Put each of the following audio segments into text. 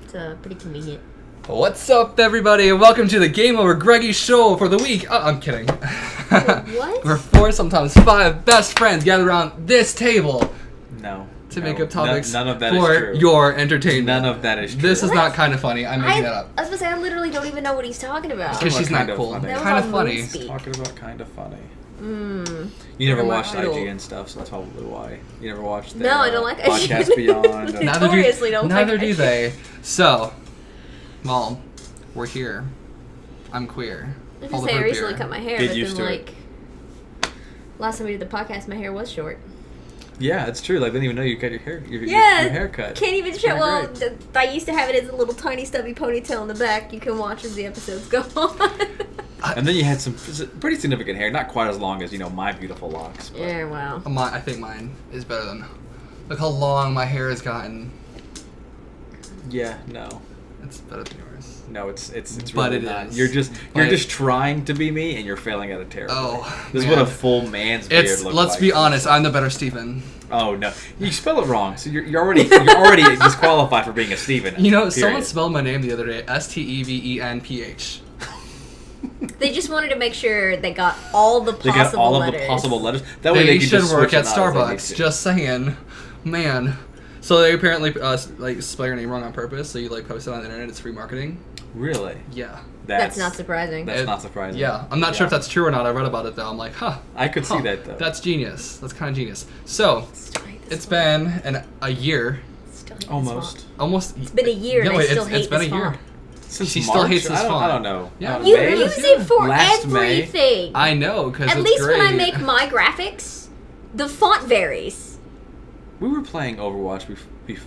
It's pretty convenient. What's up, everybody, and welcome to the Game Over Greggy show for the week. Oh, I'm kidding. What? We're four, sometimes five best friends gathered around this table. To make up topics none of that for is true. Your entertainment. None of that is true. This is not kind of funny. I'm making that up. I was going to say, I literally don't even know what he's talking about. Because she's not Kinda cool. funny. Kind of funny. Talking about kind of funny. Mm. You never Or my watched idol. IGN stuff, so that's probably why. You never watched No, I don't like Podcast IGN. Beyond. Notoriously don't like Neither do IGN. they. So, well, we're here. I'm queer. I was All going to the say, I poop recently here. cut my hair, Get but used then, to it. last time we did the podcast, my hair was short. Yeah, it's true. Like, I didn't even know you got your hair, your haircut. Can't even show. Kinda Well, great. I used to have it as a little tiny stubby ponytail in the back. You can watch as the episodes go on. And then you had some pretty significant hair. Not quite as long as, my beautiful locks. But Yeah, wow. I think mine is better than... Look how long my hair has gotten. Yeah, no. It's better than yours. No, it's But really it not. is. You're But- just trying to be me, and you're failing at it terribly. Oh, This is man. what a full man's beard It's. looks Let's like. be honest. I'm the better Stephen. Oh no, you spell it wrong, so you're already disqualified for being a Steven. You know, period. someone spelled my name the other day. Stevenph. They just wanted to make sure they got all the possible They got all letters. of the possible letters. That way They they can should just work switch at them out as they need Starbucks. to. Just saying, man. So they apparently spell your name wrong on purpose. So you post it on the internet. It's free marketing. Really? Yeah. That's not surprising. That's not surprising. Yeah, I'm not sure if that's true or not. I read about it though. I'm like, huh. I could see that though. That's genius. That's kind of genius. So it's been a year. Still hate this Almost. font. Almost. It's been a year and I still hate it's been this a year. font. Since She March? still hates this I font. don't know. Yeah. You May? use it for Last May? everything. I know, because At it's least great. when I make my graphics, the font varies. We were playing Overwatch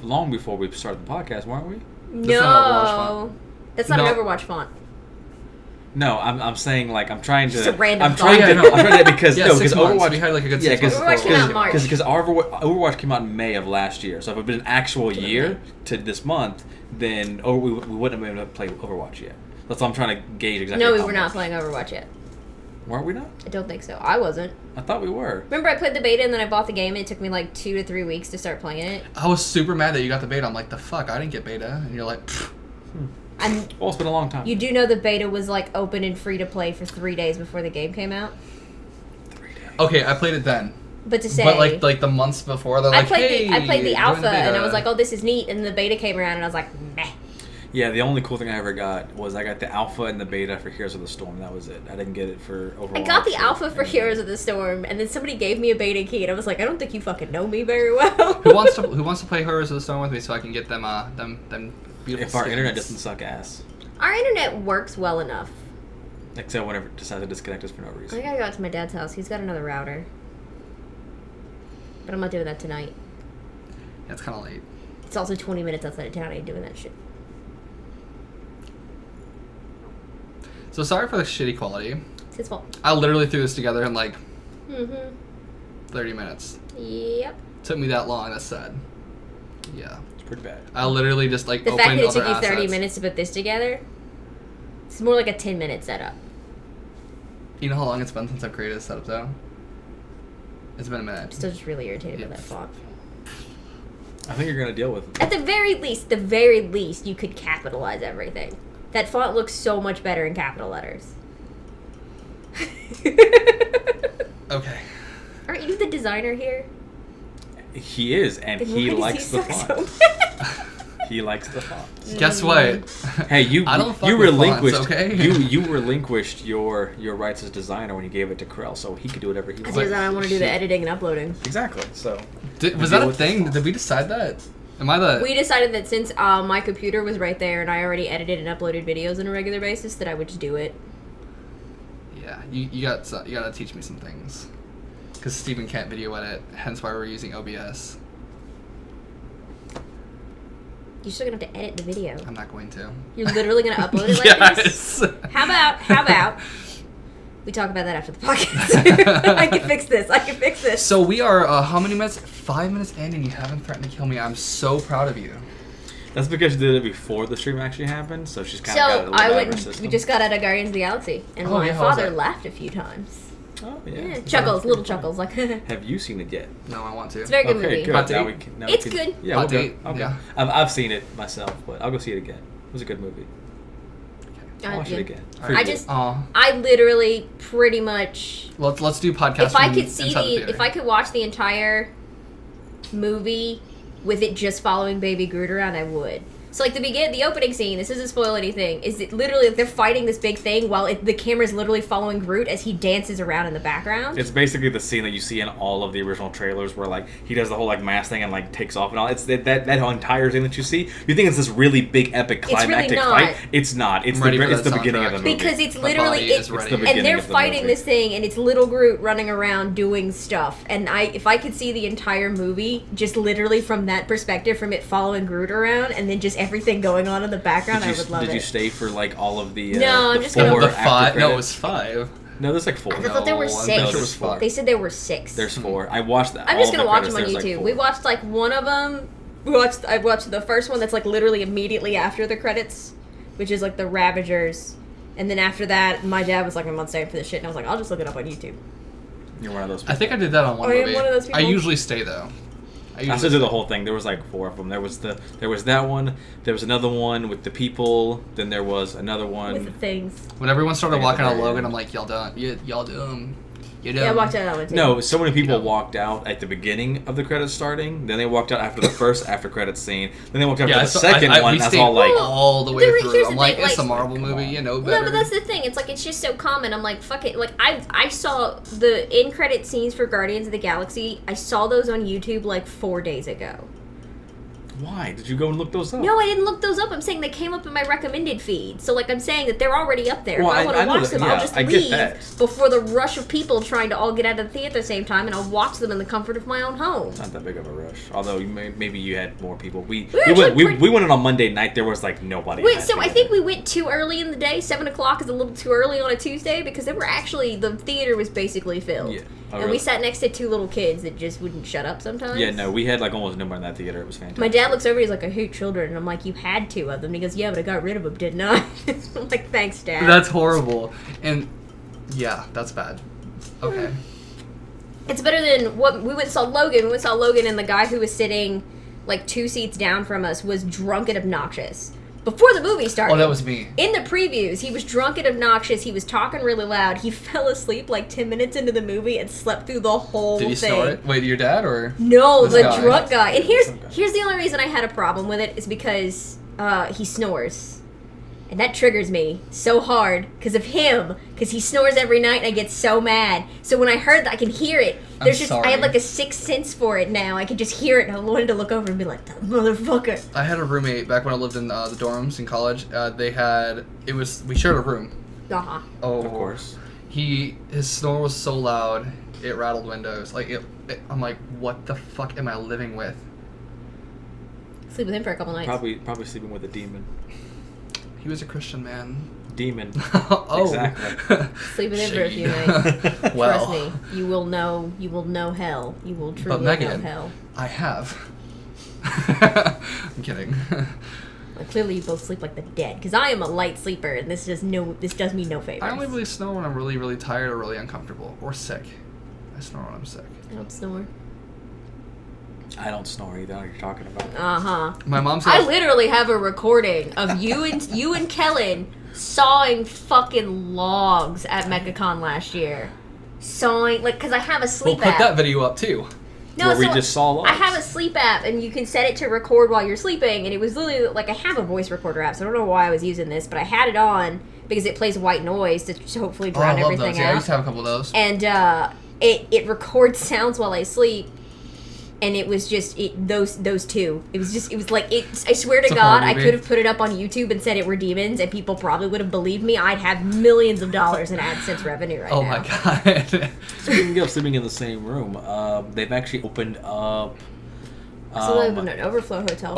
long before we started the podcast, weren't we? That's not an Overwatch font. That's not No. an Overwatch font. No, I'm saying I'm trying to. Just a random I'm trying font. to. Yeah, no. I'm trying to because Yeah, no, 6 because months. Overwatch. We had a good Yeah, 6 months. Overwatch came out in March. Because Overwatch came out in May of last year. So if it had been an actual year to this month, then we wouldn't have been able to play Overwatch yet. That's what I'm trying to gauge exactly. No, we how were not much. playing Overwatch yet. Weren't we not? I don't think so. I wasn't. I thought we were. Remember I played the beta and then I bought the game and it took me 2 to 3 weeks to start playing it? I was super mad that you got the beta. I'm like, the fuck? I didn't get beta. And you're like, pfft. Well, it's been a long time. You do know the beta was open and free to play for 3 days before the game came out? 3 days. Okay, I played it then. But to say... But like the months before, they're I like, played hey, I played the join alpha beta. and I was like, oh, this is neat. And the beta came around and I was like, meh. Yeah, the only cool thing I ever got was I got the alpha and the beta for Heroes of the Storm. That was it. I didn't get it for Overwatch. I got the or alpha for anything. Heroes of the Storm, and then somebody gave me a beta key, and I was like, I don't think you fucking know me very well. Who wants to play Heroes of the Storm with me so I can get them beautiful If our skins? internet doesn't suck ass. Our internet works well enough. Except whenever it decides to disconnect us for no I reason. gotta go out to my dad's house. He's got another router. But I'm not doing that tonight. Yeah, it's kind of late. It's also 20 minutes outside of town. I ain't doing that shit. So sorry for the shitty quality. It's his fault. I literally threw this together in Mm-hmm. 30 minutes. Yep. Took me that long. That's sad. Yeah. It's pretty bad. I literally just The opened fact that it other took you 30 assets. minutes to put this together, it's more like a 10-minute setup. You know how long it's been since I've created a setup though? It's been a I'm minute. still just really irritated by Yeah. that font. I think you're gonna deal with it. At the very least, you could capitalize everything. That font looks so much better in capital letters. Okay. Aren't you the designer here? He is, and Then he why does likes the suck font. so bad? He likes the font. Guess what? Hey, you I don't fuck you with relinquished fonts, okay? you relinquished your rights as designer when you gave it to Krell, so he could do whatever he Because wants. I want to do the editing and uploading. Exactly. So Was that a thing? Did we decide that? Am I the... We decided that since my computer was right there and I already edited and uploaded videos on a regular basis, that I would just do it. Yeah, you gotta teach me some things. Because Steven can't video edit, hence why we're using OBS. You're still gonna have to edit the video. I'm not going to. You're literally gonna upload it like this? Yes! How about we talk about that after the podcast? I can fix this. So we are, how many minutes? 5 minutes in and you haven't threatened to kill me. I'm so proud of you. that's because she did it before the stream actually happened, so she's kind of got it a So little out of her system. we just got out of Guardians of the Galaxy, and Oh, my yeah, how was father that? laughed a few times. Oh yeah. Yeah, chuckles, little chuckles, like. Have you seen it yet? No, I want to. It's a very good Okay, movie. good. Hot Now date. we can, It's good. Yeah, Hot we'll date, go. Okay. yeah. I've seen it myself, but I'll go see it again. It was a good movie. I'll watch Yeah. it again. I literally pretty much. Let's do podcast. If I could see inside the, theater. if I could watch the entire movie with it just following Baby Groot around, I would. So like the opening scene, this doesn't spoil anything, is it literally like they're fighting this big thing while the camera's literally following Groot as he dances around in the background. It's basically the scene that you see in all of the original trailers where like he does the whole like mask thing and like takes off and all. It's that whole entire thing that you see. You think it's this really big epic climactic fight. It's not. It's the beginning of the movie. Because it's My literally body is ready. and they're of the fighting movie. this thing and it's little Groot running around doing stuff. And if I could see the entire movie just literally from that perspective, from it following Groot around and then just everything going on in the background, I would love it. Did you stay for like all of the? No, I'm the just gonna- four the after 5. No, it credits? was 5. No, there's like 4. I thought there were I'm 6. pretty sure it was 4. They said there were 6. There's 4. I watched that. I'm all just of gonna the watch them credits, on there's, YouTube. like, We 4. watched like one of them. I watched the first one that's like literally immediately after the credits, which is like the Ravagers. And then after that, my dad was like, I'm not staying for this shit. And I was like, I'll just look it up on YouTube. You're one of those. I think I did that on one I am movie. one of those I people. usually stay though. I still do the whole thing. There was like 4 of them. There was that one. There was another one with the people. Then there was another one. With the things. When everyone started Yeah, walking out yeah. Logan, I'm like, y'all done. Y'all dumb. You dumb. Yeah, I watched that one too. No, so many people You know. walked out at the beginning of the credits starting. Then they walked out after the first after credits scene. Then they walked out Yeah, after the second one. we That's stayed all like. all the way Here's through. the I'm like, thing, it's a like- Marvel movie, you know better. No, but that's the thing. It's like it's just so common. I'm like, fuck it. Like I saw the end credit scenes for Guardians of the Galaxy. I saw those on YouTube like 4 days ago. Why did you go and look those up? No, I didn't look those up. I'm saying they came up in my recommended feed. So like I'm saying that they're already up there. Well, if I I want to know watch that- them, yeah, I'll just I get leave that. before the rush of people trying to all get out of the theater at the same time, and I'll watch them in the comfort of my own home. It's not that big of a rush. Although maybe you had more people. We actually went in on Monday night. There was like nobody. in Wait, that so I theater. think we went too early in the day. 7 o'clock is a little too early on a Tuesday because they were actually the theater was basically filled. Yeah. Oh, and really? we sat next to 2 little kids that just wouldn't shut up sometimes. Yeah, no, we had like almost nobody in that theater. It was fantastic. My dad looks over, he's like, I hate children. And I'm like, you had 2 of them. And he goes, yeah, but I got rid of them, didn't I? I'm like, thanks, Dad. That's horrible. And yeah, that's bad. Okay. It's better than what we went and saw Logan. We went and saw Logan, and the guy who was sitting like 2 seats down from us was drunk and obnoxious. Before the movie started. Oh, that was me. In the previews, he was drunk and obnoxious. He was talking really loud. He fell asleep like 10 minutes into the movie and slept through the whole Did he thing. snore it? Wait, your dad or? No, This the guy? drunk guy. And here's Some guy. here's the only reason I had a problem with it is because he snores. And that triggers me so hard because of him. Because he snores every night and I get so mad. So when I heard that, I can hear it. I'm There's just I sorry. have like a sixth sense for it now. I can just hear it and I wanted to look over and be like, that motherfucker. I had a roommate back when I lived in the dorms in college. We shared a room. Uh-huh. Oh, Of course. His snore was so loud it rattled windows. Like I'm like, what the fuck am I living with? Sleep with him for a couple nights. Probably sleeping with a demon. He was a Christian man. Demon. Oh, Exactly. Sleep with him for a few Shade. nights. Well, Trust me, you will know hell. You will truly know Megan- hell. I have. I'm kidding. Like, clearly, you both sleep like the dead. Because I am a light sleeper, and this does me no favors. I only really snore when I'm really, really tired or really uncomfortable or sick. I snore when I'm sick. I don't snore. I don't snore either. I know what you're talking about. Uh-huh. My mom says I literally have a recording of you and Kellen sawing fucking logs at MegaCon last year. Sawing, like, because I have a we'll sleep put app. that video up too. Where we just saw logs. I have a sleep app, and you can set it to record while you're sleeping, and it was literally, like, I have a voice recorder app, so I don't know why I was using this, but I had it on because it plays white noise to hopefully Oh, I drown love everything those. Yeah, I out. used to have a couple of those. And it records sounds while I sleep, and it was just those two. It was like it. I swear to It's a God, horror I movie. could have put it up on YouTube and said it were demons, and people probably would have believed me. I'd have millions of dollars in AdSense revenue right Oh now. my god. Speaking of sleeping in the same room, they've actually opened up So they opened an overflow hotel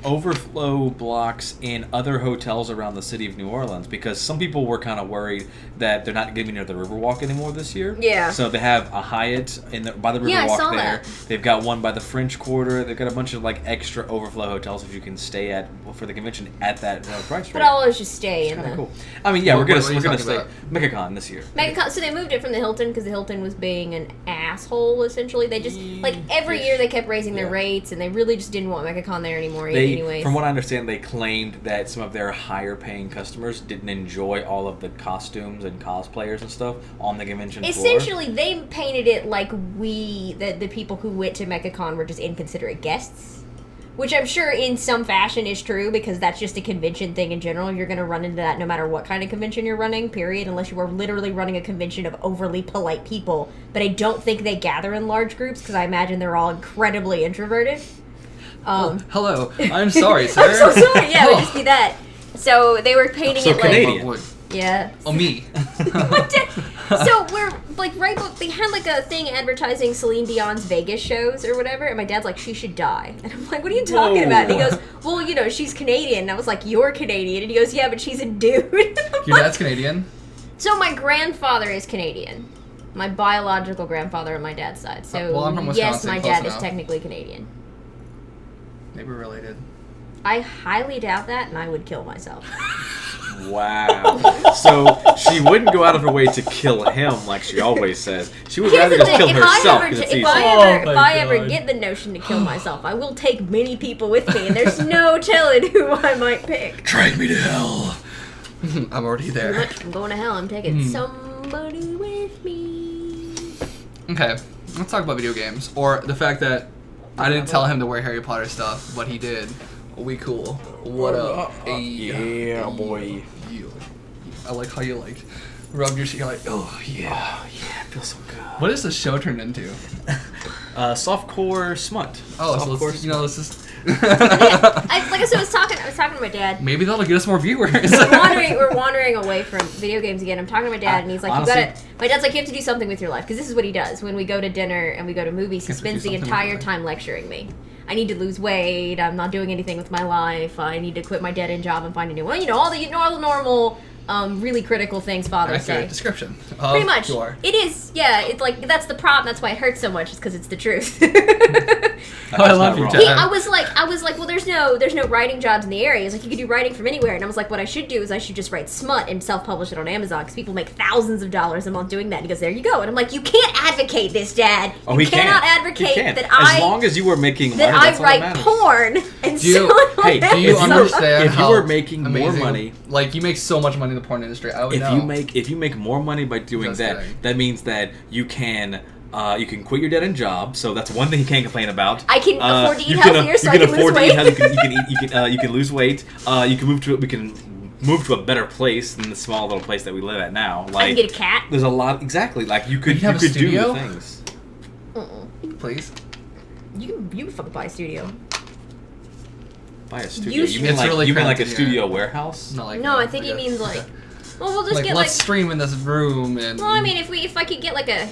overflow blocks in other hotels around the city of New Orleans, because some people were kind of worried that they're not going to be near the Riverwalk anymore this year. Yeah. So they have a Hyatt by the Riverwalk there. That. They've got one by the French Quarter. They've got a bunch of like extra overflow hotels that you can stay at for the convention at that price rate. But I'll always just stay in the. Cool. I mean, yeah, we're gonna stay MegaCon this year. MegaCon. So they moved it from the Hilton because the Hilton was being an asshole. Essentially, they just like every year they kept raising their rates, and they really just didn't want MegaCon there anymore. Anyways, from what I understand, they claimed that some of their higher paying customers didn't enjoy all of the costumes and cosplayers and stuff on the convention floor. Essentially, they painted it like the people who went to MegaCon were just inconsiderate guests. Which I'm sure in some fashion is true, because that's just a convention thing in general. You're going to run into that no matter what kind of convention you're running, period, unless you are literally running a convention of overly polite people. But I don't think they gather in large groups, because I imagine they're all incredibly introverted. Hello. I'm sorry, sir. I'm so sorry. Yeah, it would just be that. So they were painting it Canadian. like... Yeah. Oh, me. So we're like they had like a thing advertising Celine Dion's Vegas shows or whatever, and my dad's like, she should die, and I'm like, what are you talking about? And he goes, well, you know, she's Canadian. And I was like, you're Canadian, and he goes, yeah, but she's a dude. Your dad's Canadian? So my grandfather is Canadian, my biological grandfather on my dad's side. So well, I'm from Wisconsin, yes, my dad is technically Canadian. Maybe we're related. I highly doubt that, and I would kill myself. Wow. So she wouldn't go out of her way to kill him like she always says. She would rather just kill herself because it's easy. If I ever get the notion to kill myself, I will take many people with me, and there's no telling who I might pick. Drag me to hell. I'm already there. I'm going to hell. I'm taking somebody with me. Okay, let's talk about video games. Or the fact that I didn't tell him to wear Harry Potter stuff, but he did. We cool. What up? Yeah, boy. You. I like how you like rub your cheek. You're like, oh yeah. Oh yeah, it feels so good. What is the show turned into? Softcore smut. Oh, so let's just. Like I said, I was talking to my dad. Maybe that'll get us more viewers. We're wandering away from video games again. I'm talking to my dad, and he's like, honestly, my dad's like, you have to do something with your life, because this is what he does when we go to dinner and we go to movies. He spends the entire time lecturing me. I need to lose weight. I'm not doing anything with my life. I need to quit my dead-end job and find a new one. You know, all the normal, really critical things fathers say. Description. Pretty much. It is. Yeah. It's like that's the problem. That's why it hurts so much. Is because it's the truth. I love you, Dad. I was like, well, there's no writing jobs in the area. He's like, you could do writing from anywhere. And I was like, what I should do is I should just write smut and self-publish it on Amazon, because people make thousands of dollars a month doing that. And he goes, there you go. And I'm like, you can't advocate this, Dad. You cannot advocate that as long as you were making money, that I write porn and sell it on Amazon. Do you understand if you were making more money, like you make so much money in the porn industry, I would know. If you make more money by doing that means that you can quit your dead-end job, so that's one thing you can't complain about. I can afford to eat healthier, so I can lose weight. You can lose weight. We can move to a better place than the small little place that we live at now. Like, I can get a cat. There's a lot. Exactly. Like you could do the things. Please. You can fucking buy a studio. Buy a studio? You mean like a studio warehouse? No, I think he means like. Well, we'll just get let's stream in this room and. Well, I mean, if I could get like a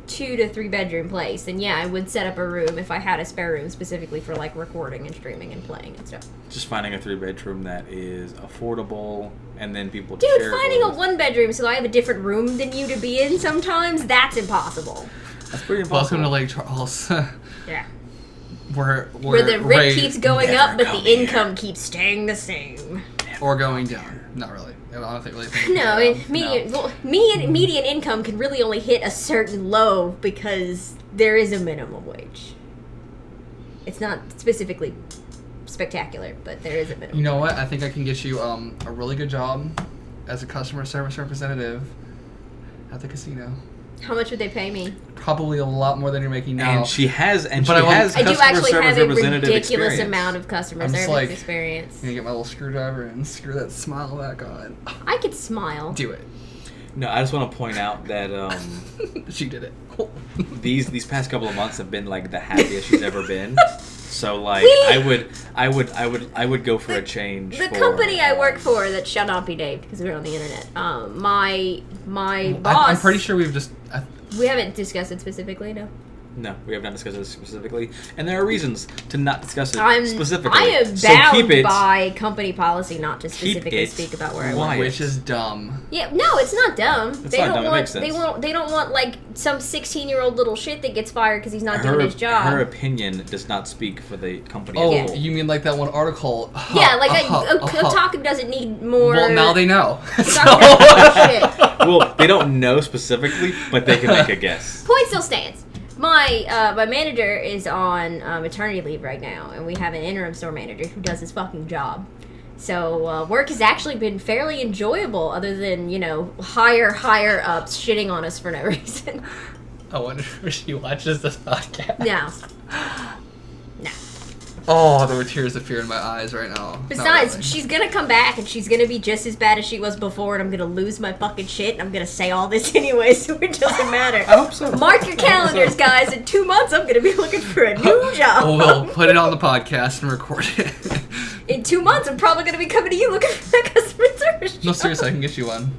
2 to 3 bedroom place, then yeah, I would set up a room if I had a spare room specifically for like recording and streaming and playing and stuff. Just finding a 3-bedroom that is affordable, and then people. Dude, finding a 1-bedroom so I have a different room than you to be in sometimes—that's impossible. That's pretty impossible. Welcome to Lake Charles. Yeah. Where the rent keeps going up, but the income keeps staying the same. Or going down. Not really. I don't really think median income can really only hit a certain low because there is a minimum wage. It's not specifically spectacular, but there is a minimum. You know what? I think I can get you a really good job as a customer service representative at the casino. How much would they pay me? Probably a lot more than you're making now. And she has I do actually have a ridiculous amount of customer service experience. I'm gonna get my little screwdriver and screw that smile back on. I could smile. Do it. No, I just want to point out that she did it. These past couple of months have been like the happiest she's ever been. So like I would go for a change. The company I work for that shall not be named because we're on the internet. My boss. I'm pretty sure we've just. We haven't discussed it specifically, no. No, we have not discussed it specifically, and there are reasons to not discuss it specifically. I am bound by company policy not to specifically speak about where I work, which is dumb. Yeah, no, it's not dumb. It's not dumb. It makes sense. They don't want like some 16-year-old little shit that gets fired because he's not doing his job. Her opinion does not speak for the company. Oh, as a whole. You mean like that one article? Yeah, like Otaku doesn't need more. Well, now they know. Well, they don't know specifically, but they can make a guess. Point still stands. My manager is on maternity leave right now, and we have an interim store manager who does his fucking job. So work has actually been fairly enjoyable, other than higher ups shitting on us for no reason. I wonder if she watches this podcast. No. Oh, there were tears of fear in my eyes right now. Besides, really. She's gonna come back and she's gonna be just as bad as she was before, and I'm gonna lose my fucking shit, and I'm gonna say all this anyway, so it doesn't matter. I hope so. Mark your calendars, guys. In 2 months, I'm gonna be looking for a new job. We'll put it on the podcast and record it. In 2 months, I'm probably gonna be coming to you looking for that customer service job. No, seriously, I can get you one.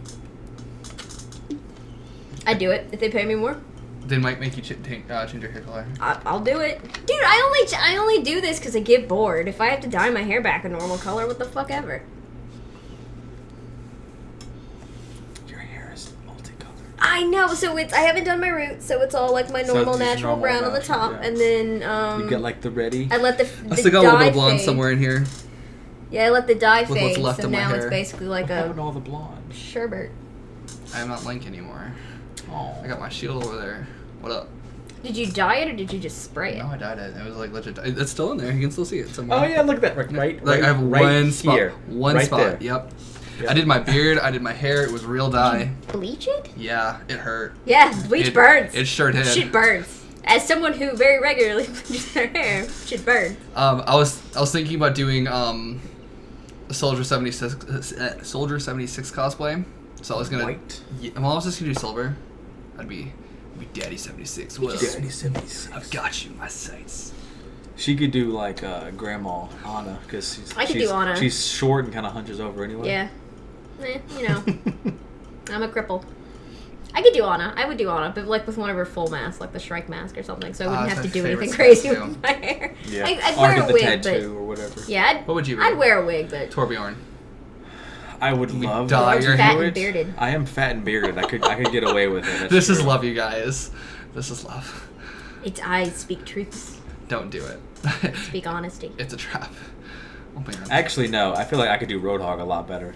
I'd do it if they pay me more. They might make you change your hair color. I'll do it. Dude, I only do this because I get bored. If I have to dye my hair back a normal color, what the fuck ever. Your hair is multicolored. I know, so I haven't done my roots, so it's all like my normal natural brown on the top, yeah. and then you get like the ready. I let the I still got a little bit of blonde fade. somewhere in here. Yeah, I let the dye With fade, what's left so of my now hair. it's basically like What happened a to all the blonde? sherbet. I am not Link anymore. Oh, I got my shield over there. What up? Did you dye it or did you just spray it? No, I dyed it. It was like legit. It's still in there. You can still see it somewhere. Oh yeah, look at that. Right, Like I have one spot. here. One Right spot. there. Yep. I did my beard. I did my hair. It was real dye. Bleach it? Yeah, it hurt. Yeah, bleach burns. It sure did. Shit burns. As someone who very regularly bleaches their hair, shit burns. I was thinking about doing Soldier 76 cosplay. So I was gonna. White? Yeah, well, I was just gonna do silver. I'd be Daddy 76. What up? Daddy 76. I've got you, my sights. She could do like Grandma Anna because I could do Anna. She's short and kind of hunches over anyway. Yeah. I'm a cripple. I could do Anna. I would do Anna, but like with one of her full masks, like the Shrike mask or something, so I wouldn't have to do anything crazy with my hair. Yeah. I'd or wear get a the wig, tattoo but or whatever. yeah, What would you? I'd wear a wig, but Torbjorn. I would love dye to your do fat it. and bearded. I am fat and bearded. I could get away with it. This is true. love, you guys. This is love. I speak truths, Don't do it. speak honesty. It's a trap. Oh, man. Actually, no. I feel like I could do Roadhog a lot better.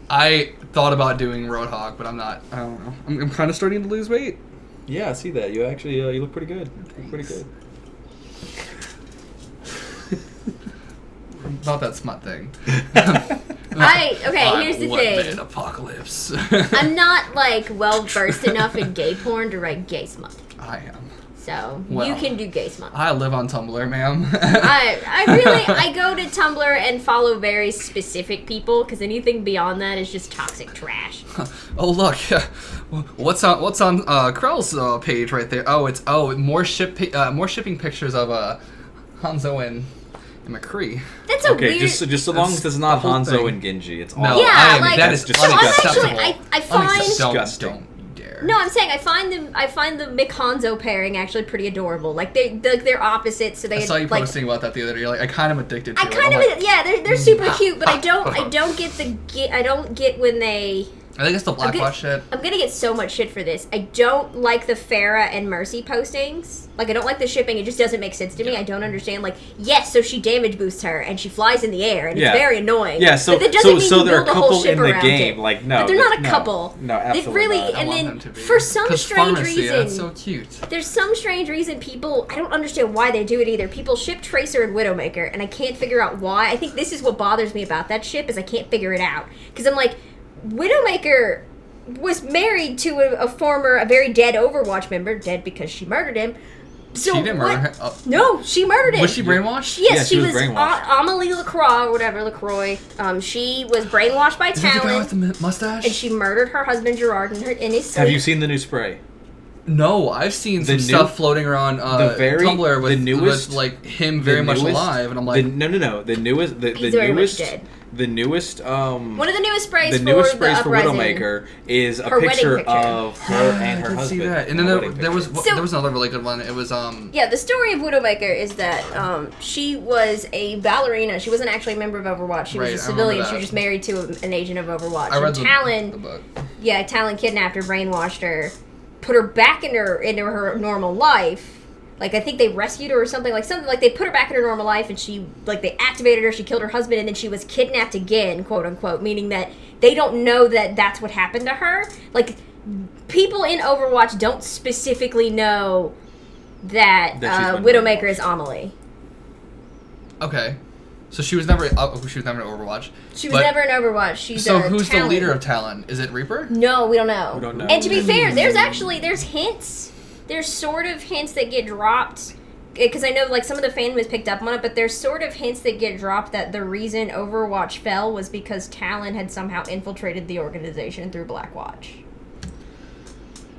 I thought about doing Roadhog, but I'm not. I don't know. I'm kind of starting to lose weight. Yeah, I see that. You actually you look pretty good. Pretty good. Not that smut thing. Here's the thing. Man, apocalypse. I'm not like well versed enough in gay porn to write gay smut. I am. So Well, you can do gay smut. I live on Tumblr, ma'am. I go to Tumblr and follow very specific people because anything beyond that is just toxic trash. Oh look, what's on Krell's page right there? Oh, it's more shipping pictures of Hanzo and McCree. That's a Okay, weird. just so long as it's not the whole Hanzo thing. and Genji. It's all. No, Yeah, that is just so I'm unacceptable. actually, I find. Disgusting. Don't you dare. No, I'm saying I find the Mick Hanzo pairing actually pretty adorable. Like they're opposites, so they I saw you like. posting about that the other day. You're like, I kind of addicted to I it. kind I'm of like, yeah, they're super cute, but I don't get when they. I think it's the Blackwatch shit. I'm gonna get so much shit for this. I don't like the Farah and Mercy postings. Like, I don't like the shipping. It just doesn't make sense to me. I don't understand. Like, yes, so she damage boosts her, and she flies in the air, and Yeah. it's very annoying. Yeah, so but that doesn't mean you they're a build whole couple ship in the around game. it. Like, no, But they're not a no. couple. No, absolutely They really, not. I and want then them to be. for some 'Cause strange pharmacy, reason, that's so cute. there's some strange reason people, I don't understand why they do it either. People ship Tracer and Widowmaker, and I can't figure out why. I think this is what bothers me about that ship, is I can't figure it out. Because I'm like, Widowmaker was married to a very dead Overwatch member, dead because she murdered him. So She didn't murder him. Oh. No, she murdered him. Was she brainwashed? Yes, Yeah, she she was was brainwashed. Amelie LaCroix, or whatever, LaCroix. She was brainwashed by Is that the guy Talon, with the mustache? and she murdered her husband Gerard and his sleep. Have you seen the new spray? No, I've seen some stuff floating around Tumblr with like him very much alive, and I'm like, no. The newest. The newest, one of the newest sprays for Widowmaker is a picture of her and her I husband. See that. And then there was another really good one. It was the story of Widowmaker is that she was a ballerina. She wasn't actually a member of Overwatch. She was a civilian. She was just married to an agent of Overwatch. I read the book. Yeah, Talon kidnapped her, brainwashed her, put her back into her normal life. Like, I think they rescued her or something like they put her back in her normal life, and she, like, they activated her, she killed her husband, and then she was kidnapped again, quote unquote, meaning that they don't know that that's what happened to her. Like, people in Overwatch don't specifically know that Widowmaker is Amelie. Okay. So she was never in Overwatch. She was never in Overwatch. Who's the leader of Talon? Is it Reaper? No, we don't know. We don't know. And to be fair, there's hints. There's sort of hints that get dropped, because I know like some of the fandom has picked up on it, but there's sort of hints that get dropped that the reason Overwatch fell was because Talon had somehow infiltrated the organization through Blackwatch.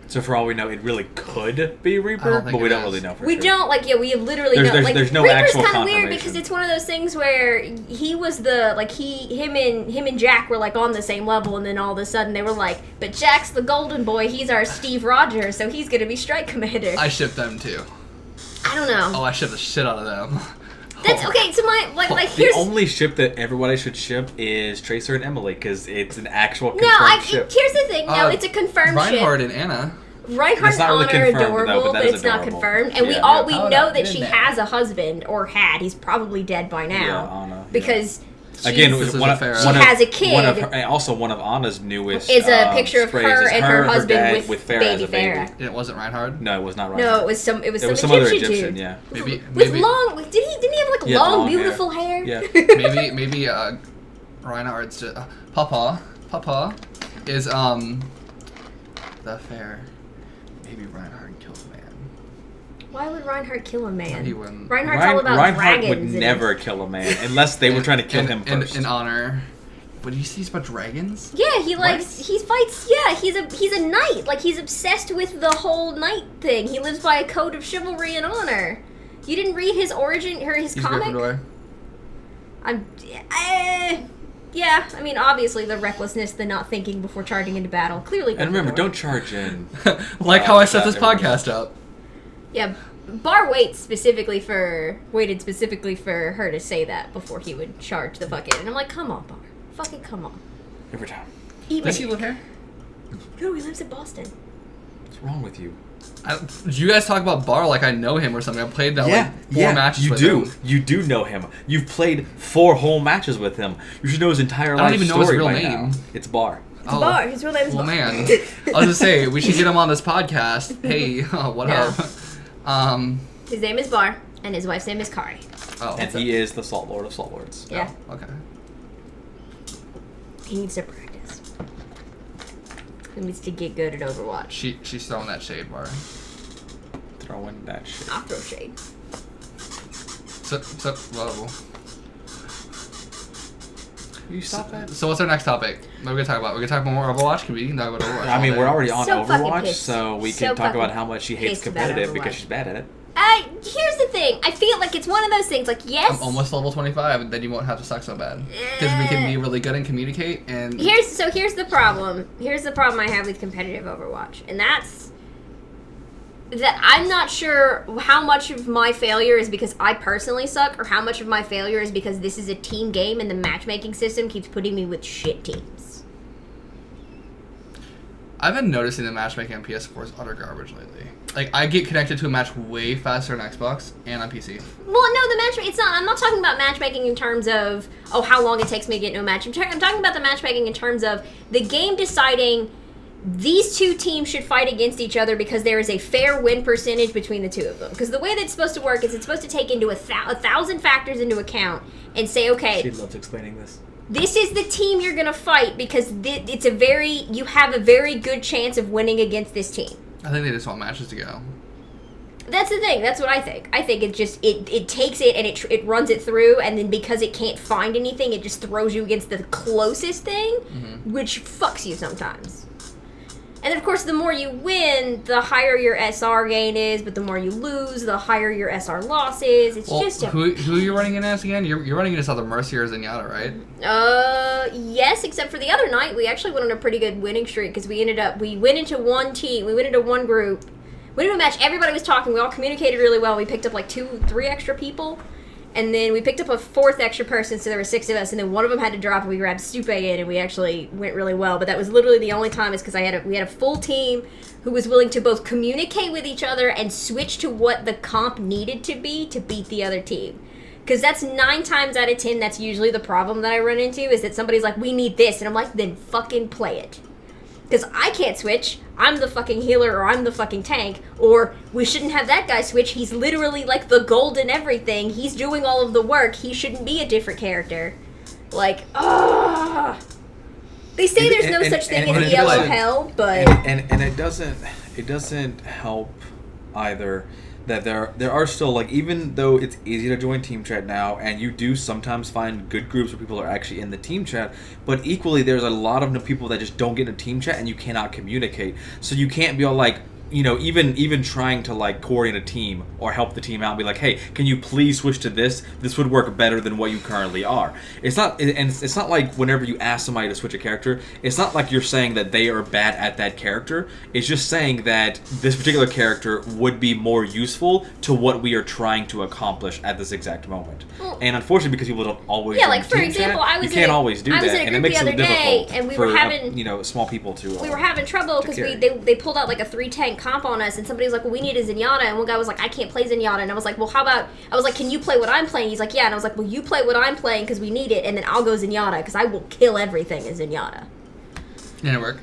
So for all we know, it really could be Reaper, but we don't really know for sure. We don't, we literally don't. Like, there's no Reaper's actual kind of confirmation. weird because it's one of those things where he was him and Jack were like on the same level, and then all of a sudden they were like, but Jack's the golden boy, he's our Steve Rogers, so he's gonna be Strike Commander. I ship them too. I don't know. Oh, I ship the shit out of them. That's okay. So here's the only ship that everybody should ship is Tracer and Emily because it's an actual confirmed ship. Here's the thing. No, it's a confirmed Reinhardt ship. and Anna. Reinhardt and Anna are adorable, but it's not confirmed. And we know that she has a husband, or had. He's probably dead by now. Yeah, Anna. Because again, she has a kid. Also, one of Anna's newest is a picture of her and her husband with Farah baby as a baby. Farah. It wasn't Reinhardt? No, it was not Reinhardt. No, it was some other Egyptian, dude. yeah. Maybe with long. Didn't he have long beautiful hair? Yeah. maybe Reinhardt's just, Papa is the fair. Maybe Reinhardt killed a man. Why would Reinhardt kill a man? He wouldn't. Reinhardt's all about Reinhardt dragons. would never kill a man unless they were trying to kill him first. In honor. What do you see about dragons? Yeah, he fights. Yeah, he's a knight. Like, he's obsessed with the whole knight thing. He lives by a code of chivalry and honor. You didn't read his origin or his comic? Gryffindor. Yeah, I mean, obviously the recklessness, the not thinking before charging into battle, clearly. And remember, don't charge in. Like how I set this podcast up. Yeah, Bar waited specifically for her to say that before he would charge the fuck in. And I'm like, come on, Bar. Fucking come on. Every time. Does he live here? No, he lives in Boston. What's wrong with you? You guys talk about Bar like I know him or something. I played four matches with him. You do know him. You've played 4 whole matches with him. You should know his entire life story. I don't even know his real name. Now. It's Bar. It's Bar. His real name is Bar. Well, man. I was going to say, we should get him on this podcast. Hey, what up? His name is Bar, and his wife's name is Kari. Oh, and he is the Salt Lord of Salt Lords. Yeah. Oh, okay. He needs to practice. He needs to get good at Overwatch. She's throwing that shade, Bar. Throwing that shade. I'll throw shade. Whoa. You stop that? So what's our next topic? What are we going to talk about? We're going to talk about more Overwatch? Can we talk about Overwatch? I mean, we're already on so Overwatch, so we can talk about how much she hates competitive because she's bad at it. Here's the thing. I feel like it's one of those things, like, yes. I'm almost level 25, and then you won't have to suck so bad. Because we can be really good and communicate, and... Here's the problem. Here's the problem I have with competitive Overwatch. And that's... that I'm not sure how much of my failure is because I personally suck, or how much of my failure is because this is a team game and the matchmaking system keeps putting me with shit teams. I've been noticing the matchmaking on PS4 is utter garbage lately. Like, I get connected to a match way faster on Xbox and on PC. Well, no, the matchmaking, it's not, I'm not talking about matchmaking in terms of, how long it takes me to get into a match. I'm talking about the matchmaking in terms of the game deciding these two teams should fight against each other because there is a fair win percentage between the two of them. Because the way that's supposed to work is it's supposed to take into 1,000 factors into account and say, okay... She loves explaining this. This is the team you're going to fight because you have a very good chance of winning against this team. I think they just want matches to go. That's the thing. That's what I think. I think it just, it takes it and it runs it through, and then because it can't find anything, it just throws you against the closest thing, which fucks you sometimes. And then, of course, the more you win, the higher your SR gain is, but the more you lose, the higher your SR loss is. It's just a... Who are you running in as again? You're running in as either Mercy or Zenyatta, right? Yes, except for the other night, we actually went on a pretty good winning streak, because we went into one team, we went into one group, we went into a match, everybody was talking, we all communicated really well, we picked up like 3 extra people, and then we picked up a 4th extra person, so there were 6 of us, and then one of them had to drop, and we grabbed Stupe in, and we actually went really well. But that was literally the only time, is because we had a full team who was willing to both communicate with each other and switch to what the comp needed to be to beat the other team. Because that's 9 times out of 10, that's usually the problem that I run into, is that somebody's like, we need this, and I'm like, then fucking play it. Because I can't switch. I'm the fucking healer, or I'm the fucking tank, or we shouldn't have that guy switch. He's literally like the gold in everything. He's doing all of the work. He shouldn't be a different character. Like, they say there's no such thing as yellow hell, but and it doesn't help either that there are still, like, even though it's easy to join team chat now, and you do sometimes find good groups where people are actually in the team chat, but equally there's a lot of people that just don't get in a team chat and you cannot communicate. So you can't be all like, you know, even trying to like coordinate a team or help the team out and be like, hey, can you please switch to this? This would work better than what you currently are. It's not like whenever you ask somebody to switch a character, it's not like you're saying that they are bad at that character. It's just saying that this particular character would be more useful to what we are trying to accomplish at this exact moment. Well, and unfortunately, because people don't always like for example, you can't always do that, and it makes it difficult and we for were having small people to. We were having trouble because they pulled out like a 3-tank comp on us, and somebody was like, well, we need a Zenyatta, and one guy was like, I can't play Zenyatta, and I was like, well, how about, I was like, can you play what I'm playing? He's like, yeah, and I was like, well, you play what I'm playing because we need it, and then I'll go Zenyatta because I will kill everything in Zenyatta. Did it work?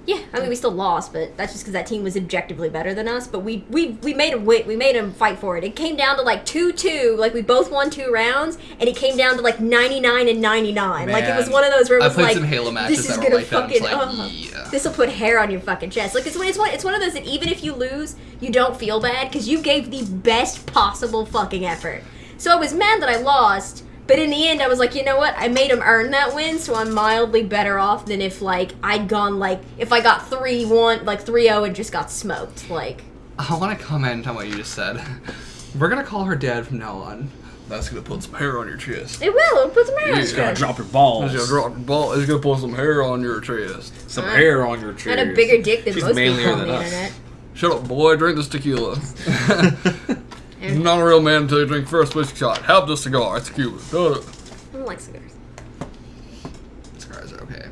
Yeah, I mean, we still lost, but that's just because that team was objectively better than us, but we made him win. We made him fight for it. It came down to like 2-2, like we both won 2 rounds, and it came down to like 99 and 99. Man, like it was one of those where it was I played like, some Halo matches this is that gonna were like fucking, that. Yeah. This will put hair on your fucking chest. Like it's one of those that even if you lose, you don't feel bad because you gave the best possible fucking effort. So I was mad that I lost. But in the end, I was like, you know what? I made him earn that win, so I'm mildly better off than if, like, I'd gone, like, if I got 3-1, like, 3-0 and just got smoked, like. I want to comment on what you just said. We're going to call her dad from now on. That's going to put some hair on your chest. It will. It'll put some hair on your chest. It's going to drop your balls. It's going to drop your balls. It's going to put some hair on your chest. Some hair on your chest. I had a bigger dick than most people on the internet. Shut up, boy. Drink this tequila. You're not a real man until you drink first whiskey shot. Have the cigar. It's Cuban. I don't like cigars. Cigars are okay.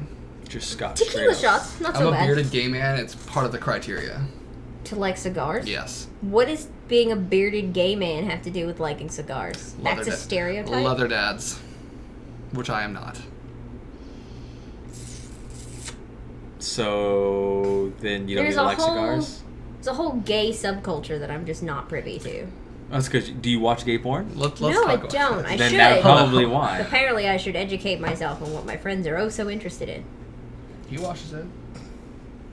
Just Scotch. Tequila shots, not so bad. I'm a bearded gay man. It's part of the criteria. To like cigars? Yes. What does being a bearded gay man have to do with liking cigars? That's a stereotype? Leather dads. Which I am not. So, then you don't even like cigars? There's a whole gay subculture that I'm just not privy to. That's because, do you watch gay porn? Let's no, I don't. I then should. That's probably why. Apparently, I should educate myself on what my friends are so interested in. He watches it.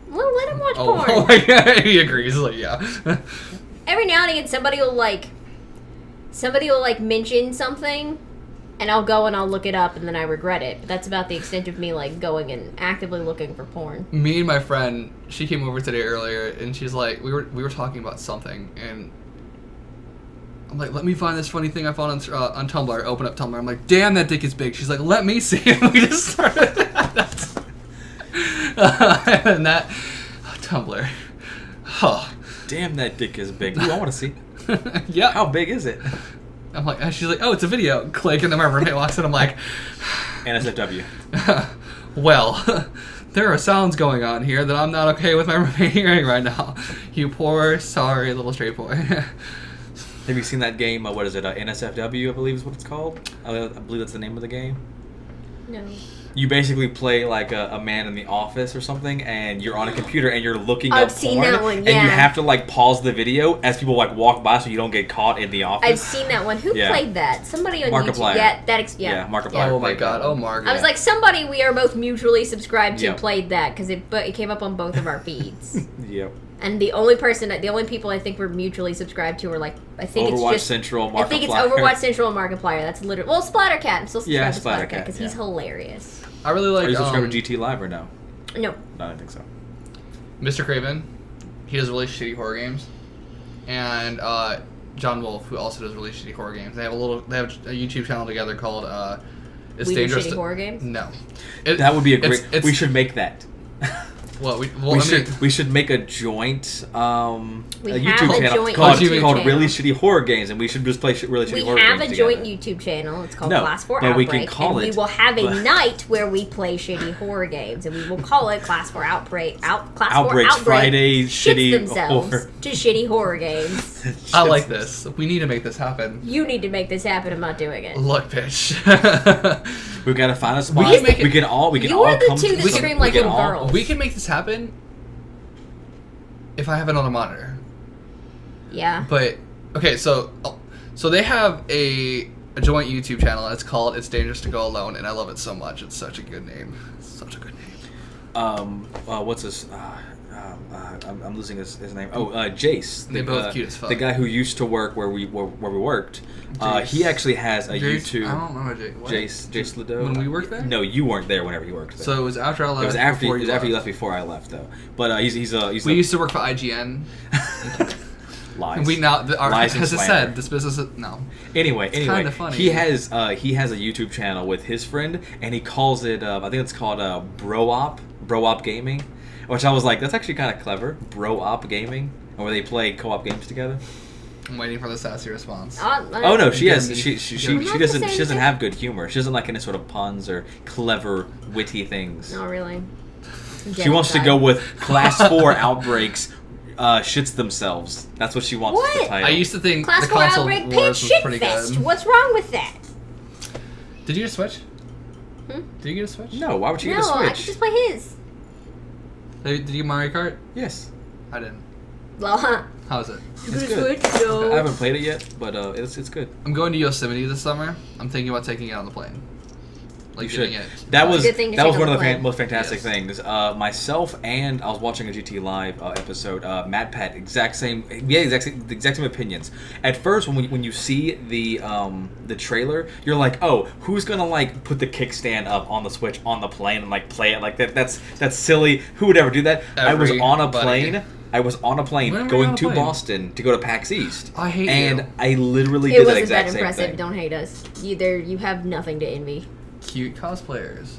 Well, let him watch porn. Oh, yeah, he agrees. Like, yeah. Every now and again, somebody will mention something, and I'll go and I'll look it up, and then I regret it. But that's about the extent of me like going and actively looking for porn. Me and my friend, she came over today earlier, and she's like, we were talking about something, and I'm like, let me find this funny thing I found on Tumblr. I open up Tumblr. I'm like, damn, that dick is big. She's like, let me see. And we just started. And that Tumblr. Oh. Damn, that dick is big. Ooh, I want to see. Yeah. How big is it? I'm like, she's like, oh, it's a video. Click, and then my roommate walks in. I'm like, NSFW. Well, there are sounds going on here that I'm not okay with my roommate hearing right now. You poor, sorry little straight boy. Have you seen that game? What is it? NSFW, I believe is what it's called. I believe that's the name of the game. No. You basically play like a man in the office or something, and you're on a computer and you're looking I've up seen porn, that one, yeah. and you have to like pause the video as people like walk by so you don't get caught in the office. I've seen that one. Who played that? Somebody on Markiplier. YouTube. Yeah, Markiplier. Oh my god. Oh, Mark. I was like, somebody we are both mutually subscribed to played that because it came up on both of our feeds. Yep. And the only people I think we're mutually subscribed to are like, I think Overwatch it's just Central, Markiplier. I think it's Overwatch Central and Markiplier. That's literally Splattercat. I'm still subscribed to Splattercat because he's hilarious. I really like. Are you subscribed to GT Live or no? No. No, I don't think so. Mr. Craven, he does really shitty horror games, and John Wolfe, who also does really shitty horror games. They have a YouTube channel together called "It's We Dangerous." Do Shitty Horror Games? No, that would be a great. We should make that. Well, we should make a joint YouTube channel called Really Shitty Horror Games, and we should just play really shitty horror games. We have a joint YouTube channel. It's called Class 4 but Outbreak, we can call and we will have a night where we play shitty horror games, and we will call it Class 4 Outbreak. Outbreak Friday shitty themselves horror. to shitty horror games. I like this. We need to make this happen. You need to make this happen. I'm not doing it. Look, bitch. We've got to find a spot. We can all You're the come two that scream like little girls. We can make this happen if I have it on a monitor. Yeah. But okay, so they have a joint YouTube channel, and it's called "It's Dangerous to Go Alone," and I love it so much. It's such a good name. Such a good name. What's his? I'm losing his name. Oh, Jace. They're both cute as fuck. The guy who used to work where we worked. He actually has a YouTube. I don't remember Jace Ledoux. When we worked there? No, you weren't there whenever he worked there. So it was after I left. It was after you left before I left, though. But he's we used to work for IGN. Lies. We now Lies and as I said, this business is, no. Anyway, kind of funny. He has a YouTube channel with his friend, and he calls it I think it's called Bro Op Gaming, which I was like, that's actually kind of clever. Bro Op Gaming, where they play co-op games together. I'm waiting for the sassy response. Oh no, she doesn't have good humor. She doesn't like any sort of puns or clever, witty things. Not really. She wants to go with Class 4 Outbreaks. Shits themselves. That's what she wants as the title. I used to think Class the 4 console Outbreak wars Pants was Shit pretty Fest. good. What's wrong with that? Did you get a Switch? Did you get a Switch? No, why would you get a Switch? No, I could just play his. Did you get Mario Kart? Yes. I didn't. Well, How is it? It's good. I haven't played it yet, but it's good. I'm going to Yosemite this summer. I'm thinking about taking it on the plane. Like getting it. That was one of the most fantastic things. Myself and I was watching a GT Live episode. Matt Pat, exact same opinions. At first, when you see the trailer, you're like, oh, who's gonna like put the kickstand up on the Switch on the plane and like play it like that? That's silly. Who would ever do that? I was on a plane going to Boston to go to PAX East. I hate and I literally did that exact same thing. It wasn't that impressive. Don't hate us. You have nothing to envy. Cute cosplayers.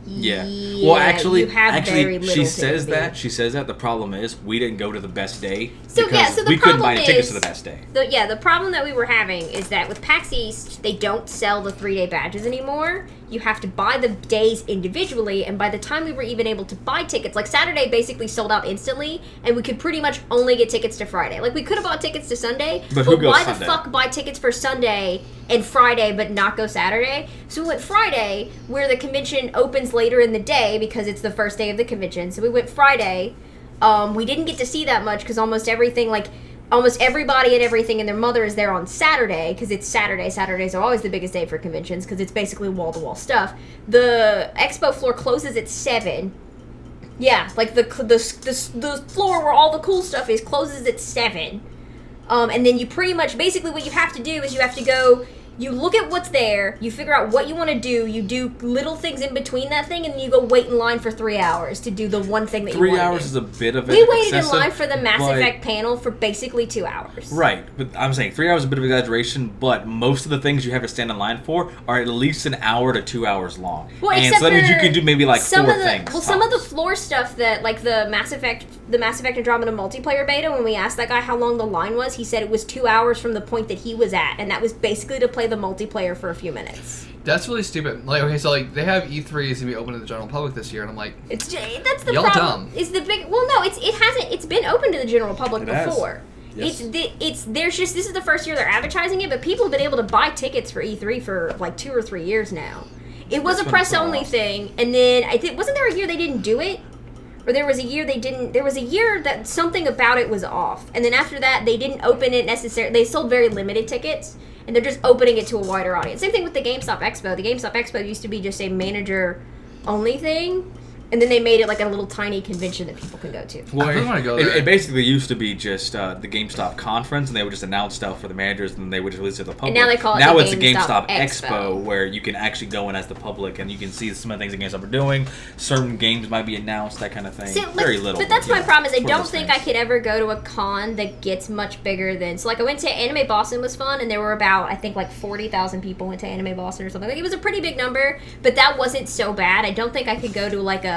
Yeah. Well, actually, she says to envy. that. She says that. The problem is we didn't go to the best day so we couldn't buy tickets to the best day. The problem that we were having is that with PAX East, they don't sell the 3-day badges anymore. You have to buy the days individually, and by the time we were even able to buy tickets, like Saturday basically sold out instantly, and we could pretty much only get tickets to Friday. Like we could have bought tickets to Sunday, but why the fuck buy tickets for Sunday and Friday but not go Saturday? So we went Friday, where the convention opens later in the day because it's the first day of the convention. So we went Friday. We didn't get to see that much because almost everybody and everything and their mother is there on Saturday because it's Saturday. Saturdays are always the biggest day for conventions because it's basically wall-to-wall stuff. The expo floor closes at 7. Yeah, like the floor where all the cool stuff is closes at 7. And then you pretty much, basically what you have to do is you have to go, you look at what's there, you figure out what you want to do, you do little things in between that thing, and then you go wait in line for 3 hours to do the one thing that you want to do. 3 hours is a bit of We waited in line for the Mass Effect panel for basically 2 hours. Right, but I'm saying 3 hours is a bit of exaggeration, but most of the things you have to stand in line for are at least an hour to 2 hours long. Well, and so that means you can do maybe like 4 things. Well, some of the floor stuff that, like the Mass Effect Andromeda multiplayer beta, when we asked that guy how long the line was, he said it was 2 hours from the point that he was at, and that was basically to play the multiplayer for a few minutes. That's really stupid. Like, okay, so like they have E3 is gonna be open to the general public this year, and I'm like, that's the y'all problem. Dumb. Is the big? Well, no, it hasn't. It's been open to the general public before. Yes. This is the first year they're advertising it, but people have been able to buy tickets for E3 for like 2 or 3 years now. It was a press only thing, and then wasn't there a year they didn't do it? Or there was a year they didn't. There was a year that something about it was off, and then after that they didn't open it necessarily. They sold very limited tickets, and they're just opening it to a wider audience. Same thing with the GameStop Expo. The GameStop Expo used to be just a manager only thing, And then they made it like a little tiny convention that people can go to. Well, I really want to go there. It basically used to be just the GameStop conference, and they would just announce stuff for the managers, and then they would just release it to the public. And now they call it now the it's the GameStop GameStop Expo. Expo, where you can actually go in as the public, and you can see some of the things that GameStop are doing. Certain games might be announced, that kind of thing. So, Very little. But that's my problem is I It's one of don't those think things. I could ever go to a con that gets much bigger than... So, like, I went to Anime Boston was fun, and there were about, I think, like 40,000 people went to Anime Boston or something. Like, it was a pretty big number, but that wasn't so bad. I don't think I could go to, like, a...